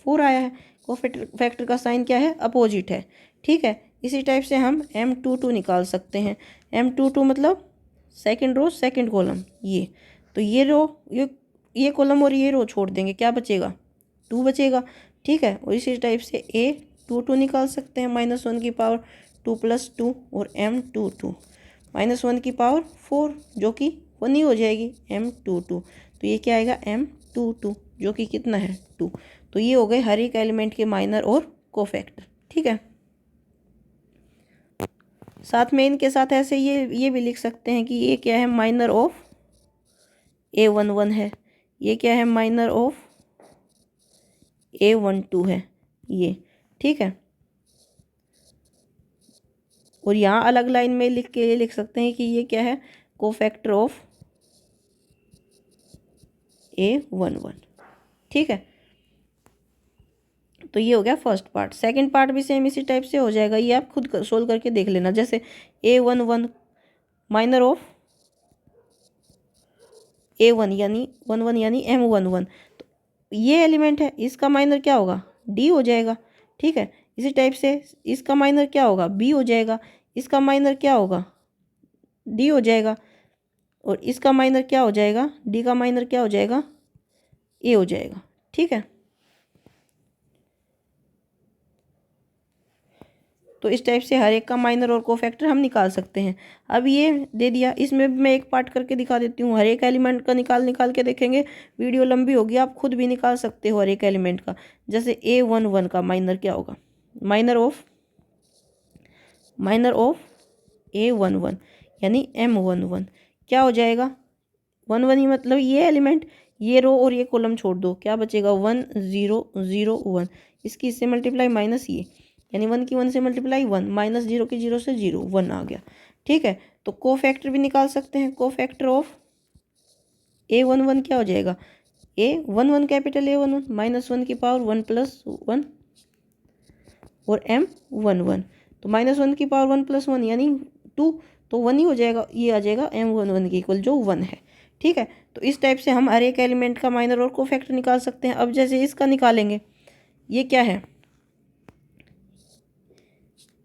4 आया है, कोफैक्टर का साइन क्या है अपोजिट है। ठीक है, इसी टाइप से हम M22 निकाल सकते हैं। M22 मतलब सेकंड रो सेकंड कॉलम, ये तो ये रो ये कॉलम और ये रो छोड़ देंगे, क्या बचेगा 2 बचेगा। ठीक है, और इसी टाइप से A22 निकाल सकते हैं, -1 की पावर 2 + 2 और M22 -1 की पावर 4 जो कि 1 ही हो जाएगी M22। तो ये क्या आएगा M22 जो कि कितना है 2। तो ये हो गए हर एक एलिमेंट के माइनर और कोफैक्टर। ठीक है, साथ में इनके साथ ऐसे ये भी लिख सकते हैं कि ये क्या है माइनर ऑफ A11 है, ये क्या है माइनर ऑफ A12 है ये। ठीक है, और यहाँ अलग लाइन में लिख के ये लिख सकते हैं कि ये क्या है कोफैक्टर ऑफ A11। ठीक है, तो ये हो गया फर्स्ट पार्ट। सेकंड पार्ट भी सेम इसी टाइप से हो जाएगा, ये आप खुद सोल्व करके देख लेना। जैसे A11 माइनर ऑफ A1 यानी 11 यानी M11, तो ये एलिमेंट है, इसका माइनर क्या होगा D हो जाएगा। ठीक है, इसी टाइप से इसका माइनर क्या होगा B हो जाएगा, इसका माइनर क्या होगा D हो जाएगा, और इसका माइनर क्या हो जाएगा D का माइनर क्या हो जाएगा A हो जाएगा। ठीक है, तो इस टाइप से हर एक का माइनर और कोफैक्टर हम निकाल सकते हैं। अब ये दे दिया, इसमें मैं एक पार्ट करके दिखा देती हूँ, हर एक एलिमेंट का निकाल के देखेंगे, वीडियो लंबी होगी, आप खुद भी निकाल सकते हो हर एक एलिमेंट का। जैसे A11 का माइनर क्या होगा, माइनर ऑफ A11 यानी M11 क्या हो जाएगा 11 ही, मतलब ये एलिमेंट, ये रो और ये कॉलम छोड़ दो, क्या बचेगा 1 0 0 1, इसकी इससे मल्टीप्लाई माइनस ये, यानी 1 की 1 से मल्टीप्लाई 1, -0 की 0 से 0 1 आ गया। ठीक है, तो कोफैक्टर भी निकाल सकते हैं, कोफैक्टर ऑफ A11 क्या हो जाएगा A11 कैपिटल A11 -1 की पावर 1 + 1 और M11, तो -1 की पावर 1 + 1 यानी 2, तो 1 ही हो जाएगा, ये आ जाएगा M11 की इक्वल जो 1 है। ठीक है, तो इस टाइप से हम हर एक एलिमेंट का माइनर और कोफैक्टर निकाल सकते हैं। अब जैसे इसका निकालेंगे, ये क्या है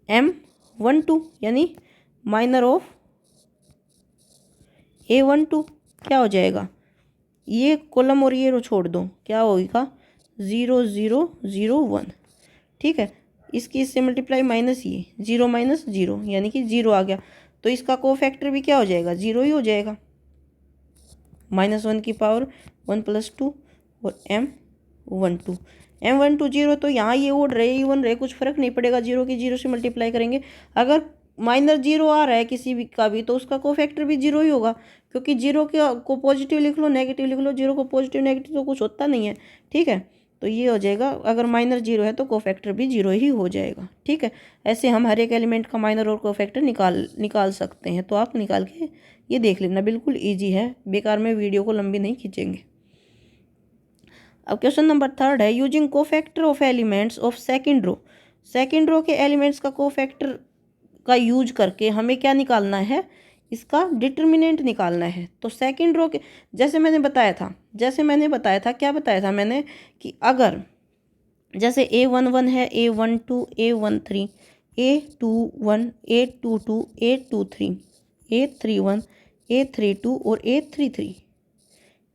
M12 यानी माइनर ऑफ A12 क्या हो जाएगा, ये कॉलम और ये रो छोड़ दो, क्या होगा 0 0 0 1। ठीक है, इसकी इससे मल्टीप्लाई माइनस ये 0 - 0 यानी कि 0 आ गया, तो इसका कोफैक्टर भी क्या हो जाएगा 0 ही हो जाएगा, -1 की पावर 1 + 2 और M12 0, तो यहाँ ये ओड रहे इवन रहे कुछ फर्क नहीं पड़ेगा, 0 की 0 से मल्टीप्लाई करेंगे। अगर माइनर 0 आ रहा है किसी भी का भी तो उसका कोफैक्टर भी 0 ही होगा, क्योंकि 0 को पॉजिटिव लिख लो नेगेटिव लिख लो, 0 को पॉजिटिव नेगेटिव तो कुछ होता नहीं है। ठीक है, तो ये हो जाएगा, अगर माइनर 0 है तो कोफैक्टर भी 0 ही हो जाएगा। ठीक है, ऐसे हम हर एक एलिमेंट का माइनर और कोफैक्टर निकाल सकते हैं। तो आप निकाल के ये देख लेना, बिल्कुल ईजी है, बेकार में वीडियो को लंबी नहीं खींचेंगे। अब क्वेश्चन नंबर 3 है, using cofactor of elements of second row के एलिमेंट्स का कोफैक्टर का यूज करके हमें क्या निकालना है, इसका डिटर्मिनेंट निकालना है। तो सेकंड रो के जैसे मैंने बताया था क्या बताया था मैंने कि अगर जैसे A11 है, A12 A13 A21 A22 A23 A31, A32 और A33।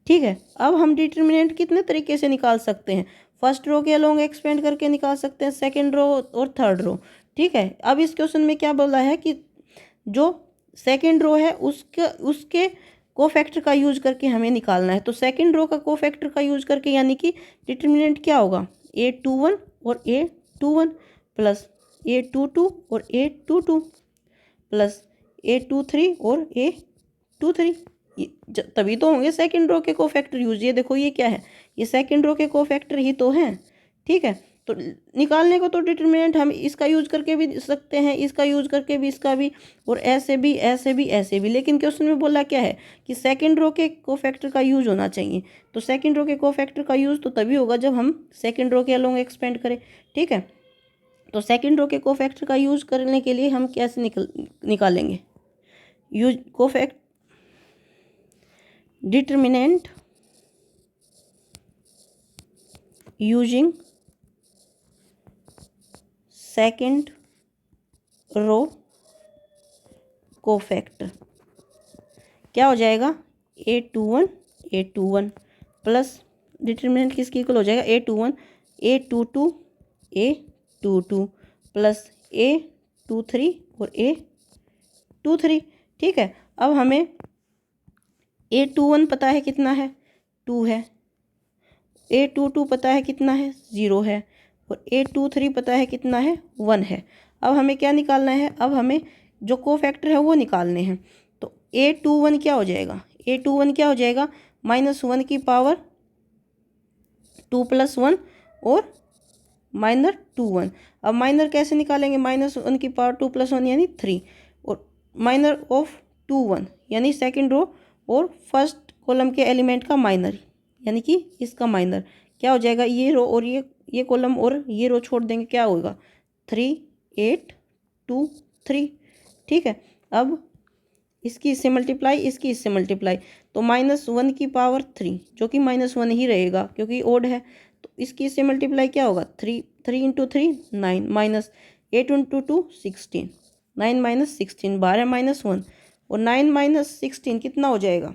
ठीक है, अब हम डिटर्मिनेंट कितने तरीके से निकाल सकते हैं? फर्स्ट रो के अलोंग एक्सपेंड करके निकाल सकते हैं, सेकंड रो और थर्ड रो। ठीक है, अब इस क्वेश्चन में क्या बोला है कि जो सेकंड रो है उसके कोफैक्टर का यूज करके हमें निकालना है। तो सेकंड रो का कोफैक्टर का यूज करके यानी कि डिटर्मिनेंट क्या होगा? A21 और A21 प्लस A22 और A22 प्लस A23 और A23। तभी तो होंगे सेकंड रो के कोफैक्टर यूज। ये देखो ये क्या है? ये सेकंड रो के कोफैक्टर ही तो हैं। ठीक है, तो निकालने को तो डिटर्मिनेंट हम इसका यूज करके भी सकते हैं, इसका यूज करके भी, इसका भी, और ऐसे भी, ऐसे भी, ऐसे भी। लेकिन क्वेश्चन में बोला क्या है कि सेकंड रो के कोफैक्टर का यूज होना चाहिए। तो सेकंड रो के कोफैक्टर का यूज तो तभी होगा जब हम सेकंड रो के अलोंग एक्सपेंड करें। ठीक है, तो सेकंड रो के कोफैक्टर का यूज करने के लिए हम कैसे निकालेंगे? Use cofactor determinant using second row cofactor क्या हो जाएगा? A21 प्लस डिटर्मिनेंट किसकी इक्वल हो जाएगा? A21 A22 प्लस A23 और A23। ठीक है, अब हमें A21 पता है कितना है? 2 है। A22 पता है कितना है? 0 है। और A23 पता है कितना है? 1 है। अब हमें क्या निकालना है? अब हमें जो कोफैक्टर है वो निकालने हैं। तो A21 क्या हो जाएगा? A21 क्या हो जाएगा? -1 की पावर 2 + 1 और -21। अब माइनर कैसे निकालेंगे? -1 की पावर 2 + 1 यानी 3 और माइनर ऑफ 2 1 यानी सेकंड रो और फर्स्ट कॉलम के एलिमेंट का माइनर यानी कि इसका माइनर क्या हो जाएगा? ये रो और ये कॉलम और ये रो छोड़ देंगे, क्या होगा? 3 8 2 3। ठीक है, अब इसकी इससे मल्टीप्लाई, इसकी इससे मल्टीप्लाई, तो -1 की पावर 3 जो कि -1 ही रहेगा क्योंकि ओड है। तो इसकी इससे मल्टीप्लाई क्या होगा? 3 3 × 3 9 माइनस 8 × 2 16 9 - 16 12 -1 और 9 - 16 कितना हो जाएगा?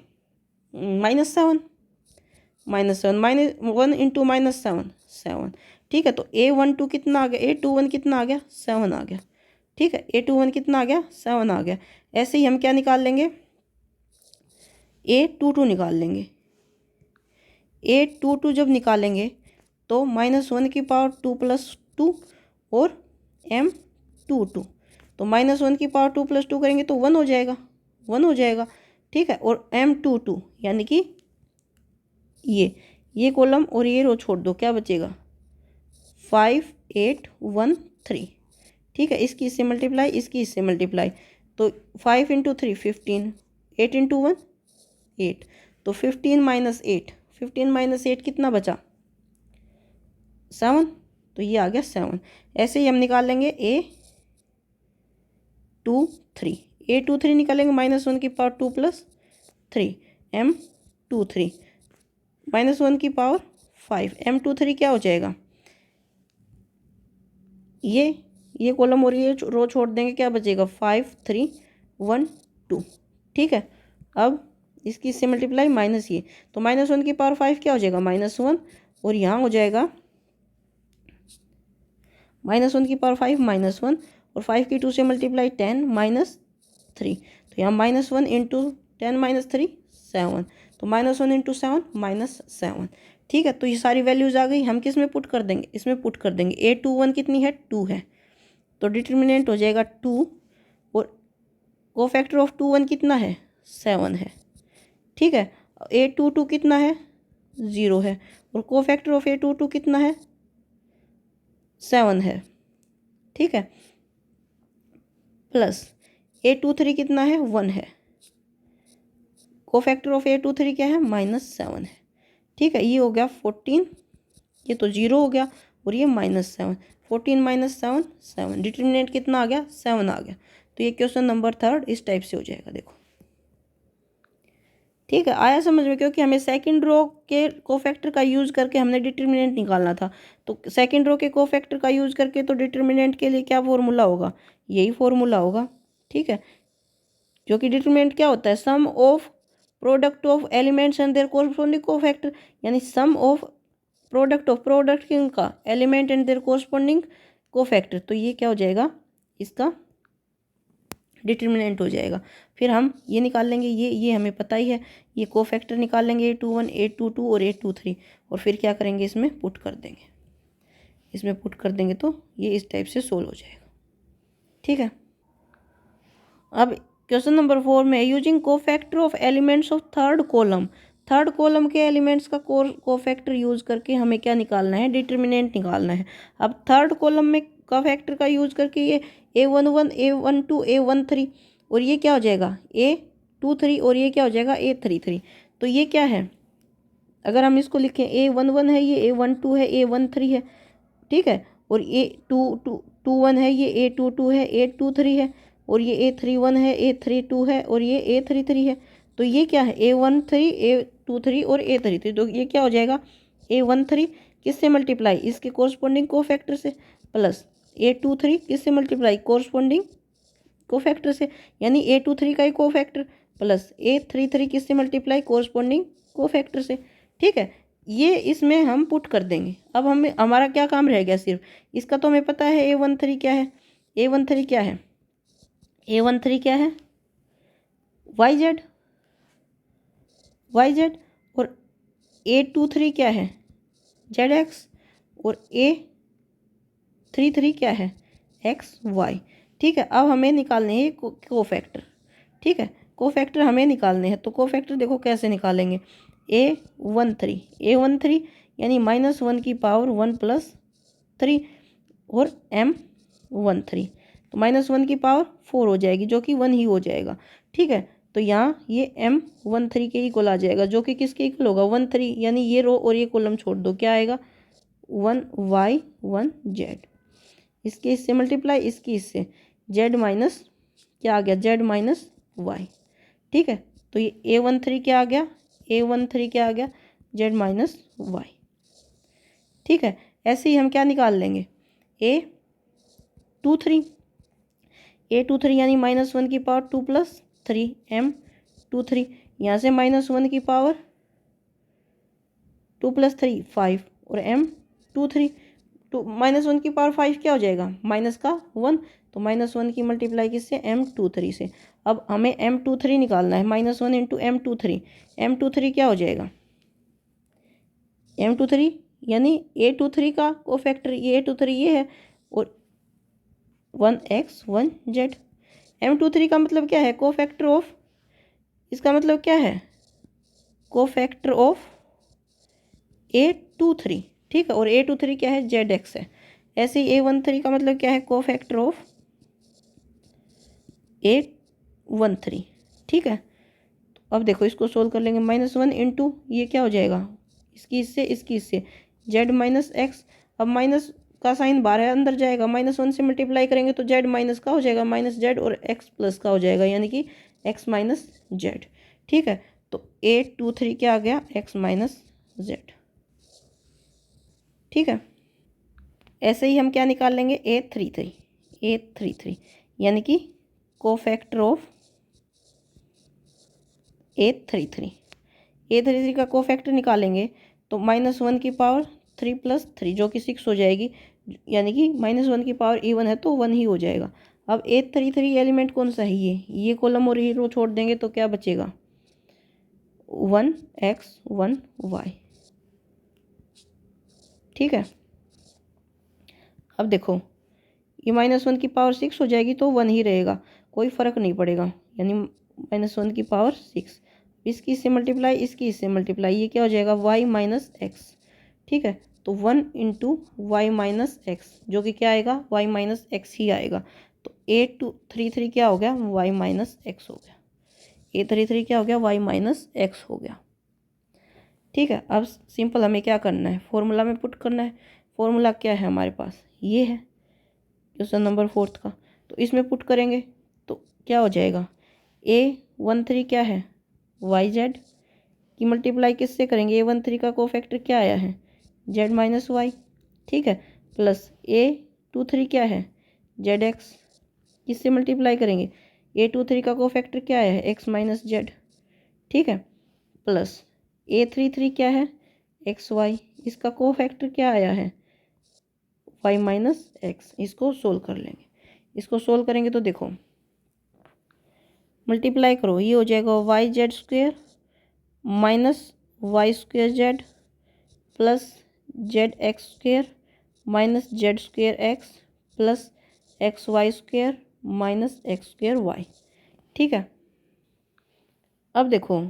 -7 -7 -1 × -7 7। ठीक है, तो A12 कितना आ गया? A21 कितना आ गया? 7 आ गया। ठीक है, A21 कितना आ गया? 7 आ गया। ऐसे ही हम क्या निकाल लेंगे? A22 निकाल लेंगे। A22 जब निकालेंगे तो -1 की पावर 2 + 2 और M22, तो -1 की पावर 2 + 2 करेंगे तो 1 हो जाएगा, 1 हो जाएगा। ठीक है, और M22 यानी कि ये कॉलम और ये रो छोड़ दो, क्या बचेगा? 5 8 1 3। ठीक है, इसकी इससे मल्टीप्लाई, इसकी इससे मल्टीप्लाई, तो 5 × 3 15 8 × 1 8, तो 15 - 8 15 - 8 कितना बचा? 7, तो ये आ गया 7। ऐसे ही हम निकाल लेंगे A23 निकालेंगे -1 की पावर 2 + 3 M23 -1 की पावर 5 M23 क्या हो जाएगा? ये कॉलम और ये रो छोड़ देंगे, क्या बचेगा? 5 3 1 2। ठीक है, अब इसकी इससे मल्टीप्लाई माइनस ये, तो -1 की पावर 5 क्या हो जाएगा? -1 और यहाँ हो जाएगा -1 की पावर 5 -1 और 5 की 2 से मल्टीप्लाई 10 -3, तो यहाँ -1 × 10 - 3 7, तो -1 × 7 -7। ठीक है, तो ये सारी वैल्यूज आ गई। हम किस में पुट कर देंगे? इसमें पुट कर देंगे। A21 कितनी है? 2 है, तो डिटर्मिनेंट हो जाएगा 2 और कोफैक्टर ऑफ 21 कितना है? 7 है। ठीक है, A22 कितना है? 0 है और कोफैक्टर ऑफ A22 कितना है? 7 है। ठीक है, प्लस A23 कितना है? 1 है। कोफैक्टर ऑफ A23 क्या है? -7 है। ठीक है, ये हो गया 14, ये तो 0 हो गया और ये -7, 14 - 7 7। डिटर्मिनेंट कितना आ गया? 7 आ गया। तो ये क्वेश्चन नंबर 3 इस टाइप से हो जाएगा। देखो, ठीक है, आया समझ में? क्योंकि हमें सेकंड रो के कोफैक्टर का यूज़ करके हमने डिटर्मिनेंट निकालना था। तो सेकंड रो के कोफैक्टर का यूज़ करके तो डिटर्मिनेंट के लिए क्या फॉर्मूला होगा? यही फॉर्मूला होगा। ठीक है, जो कि डिटरमिनेंट क्या होता है, sum of product of elements and their corresponding cofactor, यानी सम ऑफ प्रोडक्ट किनका, element and their corresponding cofactor. तो ये क्या हो जाएगा, इसका डिटरमिनेंट हो जाएगा। फिर हम ये निकाल लेंगे, ये हमें पता ही है, ये कोफैक्टर निकाल लेंगे A21 A22 और A23, और फिर क्या करेंगे, इसमें पुट कर देंगे। इसमें पुट कर देंगे तो ये इस टाइप से सोल्व हो जाएगा। ठीक है, अब क्वेश्चन नंबर 4 में using cofactor of elements of third column के एलिमेंट्स का कोफैक्टर यूज करके हमें क्या निकालना है, डिटरमिनेंट निकालना है। अब थर्ड कॉलम में कोफैक्टर का यूज करके ये A11 A12 A13 और ये क्या हो जाएगा A23 और ये क्या हो जाएगा A33। तो ये क्या है, अगर हम इसको लिखें A11 है, ये A12 है, A13 है, ठीक है, और A21 है, ये A22 है, A23 है, और ये A31 है, A32 है, और ये A33 है। तो ये क्या है, A13 A23 और A33। तो ये क्या हो जाएगा, A13 किससे मल्टीप्लाई, इसके कोरस्पॉन्डिंग कोफैक्टर से, प्लस A23 किससे मल्टीप्लाई, कोरस्पॉन्डिंग कोफैक्टर से, यानी A23 का ही कोफैक्टर, प्लस A33 किससे मल्टीप्लाई, कोरस्पॉन्डिंग कोफैक्टर से। ठीक है, ये इसमें हम पुट कर देंगे। अब हमें हमारा क्या काम रह गया, सिर्फ इसका तो हमें पता है A13 क्या है, A13 क्या है, A13 क्या है, YZ, और A23 क्या है, ZX, और A33 क्या है, XY। ठीक है, अब हमें निकालने हैं कोफैक्टर। ठीक है, कोफैक्टर हमें निकालने हैं, तो कोफैक्टर देखो कैसे निकालेंगे, A13 यानी -1 की पावर 1 + 3 और M13, तो -1 की पावर 4 हो जाएगी, जो कि 1 ही हो जाएगा। ठीक है, तो यहाँ ये M13 के इक्वल आ जाएगा, जो कि किसके इक्वल होगा, 13, यानी ये रो और ये कॉलम छोड़ दो, क्या आएगा 1Y 1Z, इसके इससे मल्टीप्लाई, इसकी इससे, Z माइनस क्या आ गया, Z माइनस Y। ठीक है, तो ये A13 क्या आ गया, A13 क्या आ गया, Z माइनस Y। ठीक है, ऐसे ही हम क्या निकाल लेंगे, A23 यानी -1 की पावर 2 + 3 M23, यहाँ से -1 की पावर 2 + 3 5 और M23, तो -1 की पावर 5 क्या हो जाएगा, माइनस का 1, तो -1 की मल्टीप्लाई किससे, M23 से। अब हमें M23 निकालना है, -1 × M23, M23 क्या हो जाएगा, M23 यानी A23 का कोफैक्टर, ये A23 ये है, और 1X 1Z। M23 का मतलब क्या है, कोफैक्टर ऑफ, इसका मतलब क्या है, कोफैक्टर ऑफ A23। ठीक है, और A23 क्या है, ZX है। ऐसे ही A13 का मतलब क्या है, कोफैक्टर ऑफ A13। ठीक है, तो अब देखो इसको सोल्व कर लेंगे, -1 × ये क्या हो जाएगा, इसकी इससे, इसकी इससे, Z माइनस एक्स। अब माइनस का साइन बाहर है, अंदर जाएगा, -1 से मल्टीप्लाई करेंगे तो Z माइनस का हो जाएगा, -Z, और X प्लस का हो जाएगा, यानी कि X माइनस Z। ठीक है, तो A23 क्या आ गया, X माइनस Z। ठीक है, ऐसे ही हम क्या निकाल लेंगे, A33 यानी कि कोफैक्टर ऑफ A33 का कोफैक्टर निकालेंगे तो -1 की पावर 3 + 3 जो कि 6 हो जाएगी, यानी कि -1 की पावर इवन है तो 1 ही हो जाएगा। अब A33 एलिमेंट कौन सा है, ये कॉलम और ये रो छोड़ देंगे तो क्या बचेगा, 1X 1Y। ठीक है, अब देखो ये -1 की पावर 6 हो जाएगी तो 1 ही रहेगा, कोई फ़र्क नहीं पड़ेगा, यानी -1 की पावर 6, इसकी इससे मल्टीप्लाई, इसकी इससे मल्टीप्लाई, ये क्या हो जाएगा, y माइनस एक्स। ठीक है, तो 1 × y माइनस एक्स, जो कि क्या आएगा, y माइनस एक्स ही आएगा। तो A33 क्या हो गया, y माइनस एक्स हो गया, A33 क्या हो गया, y माइनस एक्स हो गया। ठीक है, अब सिंपल हमें क्या करना है, फॉर्मूला में पुट करना है। फॉर्मूला क्या है हमारे पास, ये है क्वेश्चन नंबर 4 का, तो इसमें पुट करेंगे तो क्या हो जाएगा, A13 क्या है, YZ की मल्टीप्लाई किससे करेंगे, A13 का कोफैक्टर क्या आया है, Z माइनस Y। ठीक है, प्लस A23 क्या है, ZX, किससे मल्टीप्लाई करेंगे, A23 का कोफैक्टर क्या है, x माइनस जेड, ठीक है, प्लस A33 क्या है, एक्स वाई, इसका कोफैक्टर क्या आया है, y माइनस एक्स। इसको सोल्व कर लेंगे, इसको सोल्व करेंगे तो देखो मल्टीप्लाई करो, ये हो जाएगा y z square minus y square z plus z x square minus z square x plus x y square minus x square y, ठीक है। अब देखो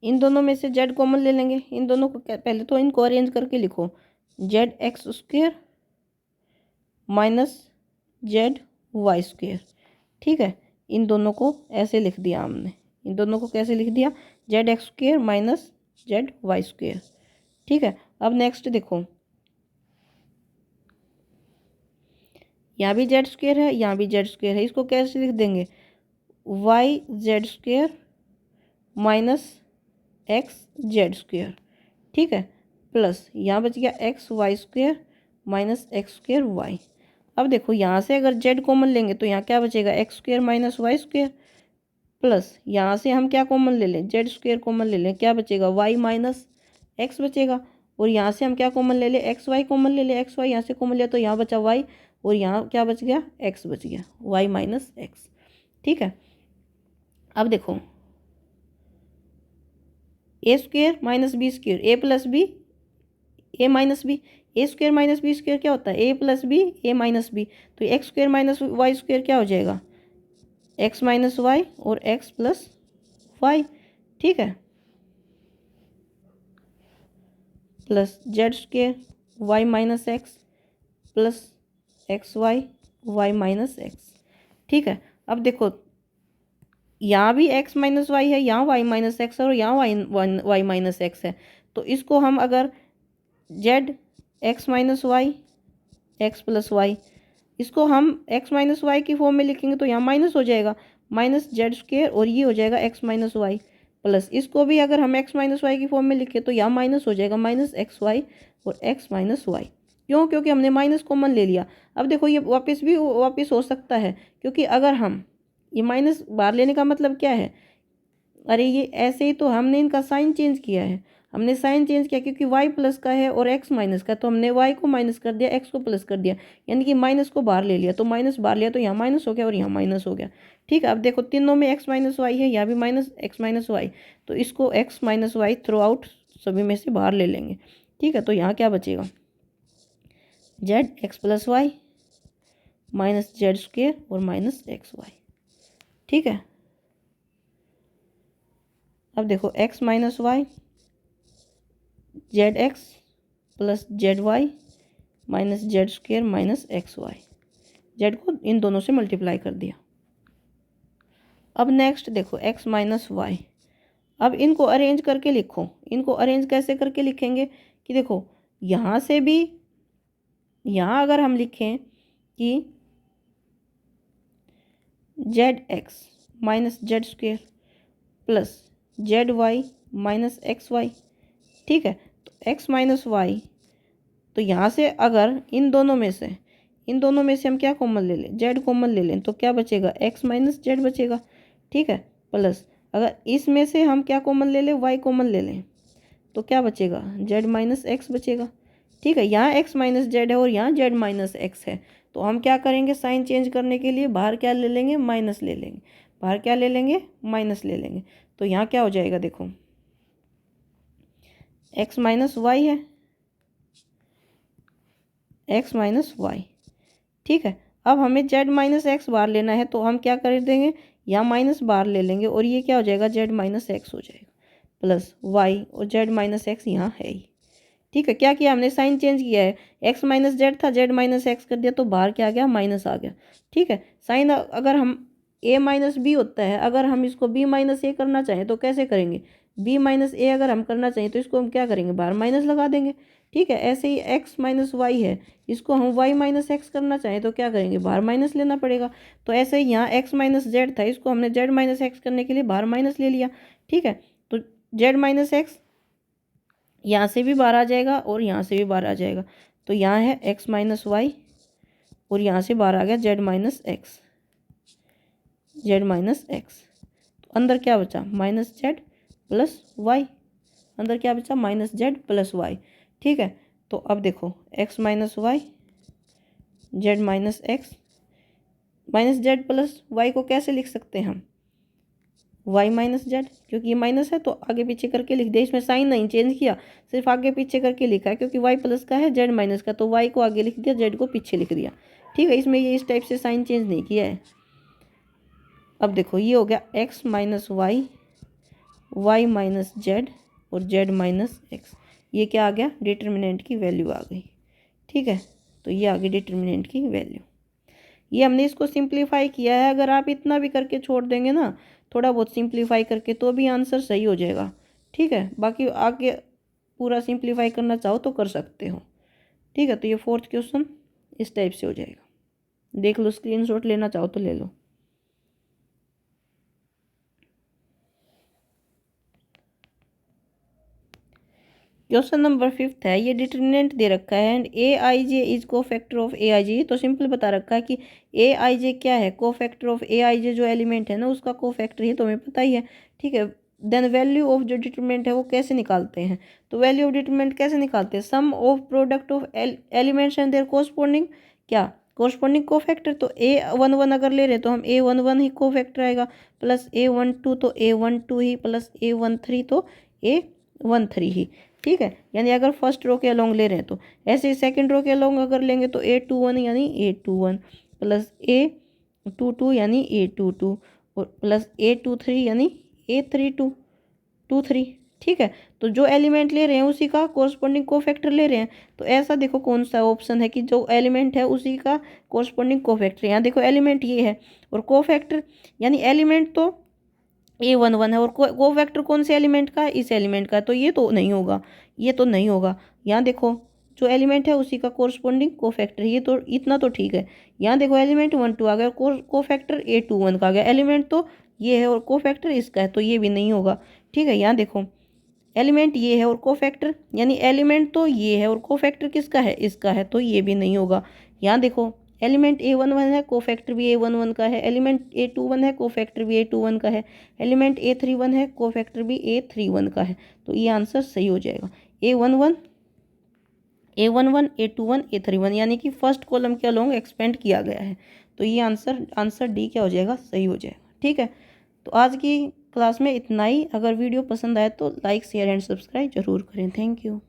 इन दोनों में से जेड कॉमन ले लेंगे, इन दोनों को पहले तो इनको अरेंज करके लिखो, z x square minus z y square, ठीक है। इन दोनों को ऐसे लिख दिया हमने, इन दोनों को कैसे लिख दिया, z x square minus z y square, ठीक है। अब नेक्स्ट देखो, यहाँ भी जेड स्क्वेयर है, यहाँ भी जेड स्क्वेयर है, इसको कैसे लिख देंगे, y z square minus x z square, ठीक है, प्लस यहाँ बच गया x y square minus x square y. अब देखो यहाँ से अगर जेड कॉमन लेंगे तो यहाँ क्या बचेगा, x square minus y square, plus यहाँ से हम क्या कॉमन ले लें, जेड स्क्वेयर कॉमन ले लें, क्या बचेगा, वाई माइनस एक्स बचेगा, और यहाँ से हम क्या कॉमन ले लें, एक्स वाई कॉमन ले लें, एक्स वाई यहाँ से कॉमन लिया तो यहाँ बचा वाई, और यहाँ क्या बच गया, एक्स बच गया, वाई माइनस एक्स, ठीक है। अब देखो a square minus b square, a plus b a minus b, a square minus b square क्या होता है, a plus b a minus b, तो x square minus y square क्या हो जाएगा, एक्स माइनस वाई और एक्स प्लस वाई, ठीक है, plus z square y minus x plus x y y minus x, ठीक है। अब देखो यहाँ भी x माइनस वाई है, यहाँ y माइनस एक्स है, और यहाँ वाई माइनस एक्स है, तो इसको हम अगर z x minus y x plus y, इसको हम x माइनस वाई की फॉर्म में लिखेंगे तो यहाँ माइनस हो जाएगा, माइनस जेड स्क्वेयर, और ये हो जाएगा x माइनस वाई, प्लस इसको भी अगर हम x माइनस वाई की फॉर्म में लिखें तो यहाँ माइनस हो जाएगा, माइनस एक्स वाई और x माइनस वाई, क्यों, क्योंकि हमने माइनस कॉमन ले लिया। अब देखो ये वापस हो सकता है, क्योंकि अगर हम ये माइनस बाहर लेने का मतलब क्या है, अरे ये ऐसे ही तो हमने इनका साइन चेंज किया है, हमने साइन चेंज किया क्योंकि y प्लस का है और x माइनस का, तो हमने y को माइनस कर दिया, x को प्लस कर दिया, यानी कि माइनस को बाहर ले लिया, तो माइनस बाहर लिया तो यहाँ माइनस हो गया और यहाँ माइनस हो गया, ठीक है। अब देखो तीनों में x माइनस वाई है, यहाँ भी माइनस एक्स माइनस वाई, तो इसको x minus y throughout सभी में से बाहर ले लेंगे, ठीक है। तो यहाँ क्या बचेगा, z x plus y minus z square और माइनस एक्स वाई, ठीक है। अब देखो x minus y z x plus z y minus z square minus x y, z को इन दोनों से मल्टीप्लाई कर दिया। अब नेक्स्ट देखो x माइनस वाई, अब इनको अरेंज करके लिखो, इनको अरेंज कैसे करके लिखेंगे कि देखो यहाँ से भी, यहाँ अगर हम लिखें कि z x minus z square plus z y minus x y, ठीक है, तो एक्स माइनस वाई, तो यहाँ से अगर इन दोनों में से हम क्या कॉमन ले लें, जेड कॉमन ले लें, तो क्या बचेगा, एक्स माइनस जेड बचेगा, ठीक है, प्लस अगर इसमें से हम क्या कॉमन ले लें, वाई कॉमन ले लें, तो क्या बचेगा, जेड माइनस एक्स बचेगा, ठीक है। यहाँ एक्स माइनस जेड है और यहाँ जेड माइनस एक्स है, तो हम क्या करेंगे, साइन चेंज करने के लिए बाहर क्या ले लेंगे, माइनस ले लेंगे, बाहर क्या ले लेंगे, माइनस ले लेंगे, तो यहाँ क्या हो जाएगा, देखो एक्स माइनस वाई है, एक्स माइनस वाई, ठीक है। अब हमें जेड माइनस एक्स बाहर लेना है, तो हम क्या कर देंगे, यहाँ माइनस बाहर ले लेंगे और ये क्या हो जाएगा, जेड माइनस एक्स हो जाएगा, प्लस वाई और जेड माइनस एक्स यहाँ है ही, ठीक है। क्या किया हमने, साइन चेंज किया है, एक्स माइनस जेड था, जेड माइनस एक्स कर दिया, तो बाहर क्या आ गया, माइनस आ गया, ठीक है। साइन अगर हम ए माइनस बी होता है, अगर हम इसको बी माइनस ए करना चाहें तो कैसे करेंगे, बी माइनस ए अगर हम करना चाहें तो इसको हम क्या करेंगे, बाहर माइनस लगा देंगे, ठीक है। ऐसे ही एक्स माइनस वाई है, इसको हम वाई माइनस एक्स करना चाहें तो क्या करेंगे, बाहर माइनस लेना पड़ेगा, तो ऐसे ही यहाँ एक्स माइनस जेड था, इसको हमने जेड माइनस एक्स करने के लिए बाहर माइनस ले लिया, ठीक है। तो जेड माइनस एक्स यहाँ से भी बाहर आ जाएगा और यहाँ से भी बाहर आ जाएगा, तो यहाँ है एक्स माइनस वाई और यहाँ से बाहर आ गया Z minus x, Z minus x. तो अंदर क्या बचा, माइनस जेड प्लस वाई, अंदर क्या बचा, माइनस जेड प्लस वाई। ठीक है, तो अब देखो x minus y, z minus x, minus z plus y को कैसे लिख सकते हैं हम, वाई माइनस जेड, क्योंकि ये माइनस है तो आगे पीछे करके लिख दिया, इसमें साइन नहीं चेंज किया, सिर्फ आगे पीछे करके लिखा है, क्योंकि वाई प्लस का है जेड माइनस का, तो वाई को आगे लिख दिया, जेड को पीछे लिख दिया। ठीक है, इसमें ये इस टाइप से साइन चेंज नहीं किया है। अब देखो ये हो गया x minus y, y minus z और जेड माइनस एक्स, ये क्या आ गया, डिटर्मिनेंट की वैल्यू आ गई। ठीक है, तो ये आ गई डिटर्मिनेंट की वैल्यू। ये हमने इसको सिंप्लीफाई किया है, अगर आप इतना भी करके छोड़ देंगे ना, थोड़ा बहुत सिंप्लीफाई करके, तो भी आंसर सही हो जाएगा। ठीक है, बाकी आगे पूरा सिंप्लीफाई करना चाहो तो कर सकते हो। ठीक है, तो ये फोर्थ क्वेश्चन इस टाइप से हो जाएगा, देख लो, स्क्रीनशॉट लेना चाहो तो ले लो। क्वेश्चन नंबर 5 है, ये डिटर्मिनेंट दे रखा है and A I J is को फैक्टर ऑफ ए आई जे, तो सिंपल बता रखा है कि ए आई जे क्या है, को फैक्टर ऑफ ए आई जे जो एलिमेंट है ना उसका को फैक्टर ही, तो हमें पता ही है। ठीक है, देन वैल्यू ऑफ जो डिटर्मिनेंट है वो कैसे निकालते हैं, तो वैल्यू ऑफ डिटर्मिनेंट कैसे निकालते हैं, sum of product of elements and their corresponding क्या, कोरस्पॉन्डिंग को फैक्टर, तो A11 अगर ले रहे हैं तो हम A11 ही को फैक्टर आएगा, प्लस A12 तो A12 ही, प्लस A13 तो A13 ही। ठीक है, यानी अगर फर्स्ट रो के अलोंग ले रहे हैं तो ऐसे ही सेकंड रो के अलोंग अगर लेंगे तो A21 यानी A21 प्लस A22 यानी A22 और प्लस A23 यानी A23। ठीक है, तो जो एलिमेंट ले रहे हैं उसी का कोरस्पॉन्डिंग कोफैक्टर ले रहे हैं, तो ऐसा देखो कौन सा ऑप्शन है कि जो एलिमेंट है उसी का कोरस्पॉन्डिंग कोफैक्टर, यहाँ देखो एलिमेंट ये है और कोफैक्टर यानी एलिमेंट तो A11 है और को वेक्टर कौन से एलिमेंट का है, इस एलिमेंट का, तो ये तो नहीं होगा, ये तो नहीं होगा। यहाँ देखो जो एलिमेंट है उसी का कोरस्पॉन्डिंग को फैक्टर, ये तो इतना तो ठीक है। यहाँ देखो एलिमेंट 1 2 आ गया, को फैक्टर A21 का आ गया, एलिमेंट तो ये है और को फैक्टर इसका है, तो ये भी नहीं होगा। ठीक है, यहाँ देखो एलिमेंट ये है और को फैक्टर यानी एलिमेंट तो ये है और को फैक्टर किसका है, इसका है, तो ये भी नहीं होगा। यहाँ देखो एलिमेंट A11 है, को फैक्टर भी A11 का है, एलिमेंट A21 है, को फैक्टर भी A21 का है, एलिमेंट A31 है, को फैक्टर भी A31 का है, तो ये आंसर सही हो जाएगा। A11 A21 A31 यानी कि फर्स्ट कॉलम के अलोंग एक्सपेंड किया गया है, तो ये आंसर डी क्या हो जाएगा, सही हो जाएगा। ठीक है, तो आज की क्लास में इतना ही। अगर वीडियो पसंद आए तो लाइक शेयर एंड सब्सक्राइब जरूर करें। Thank you.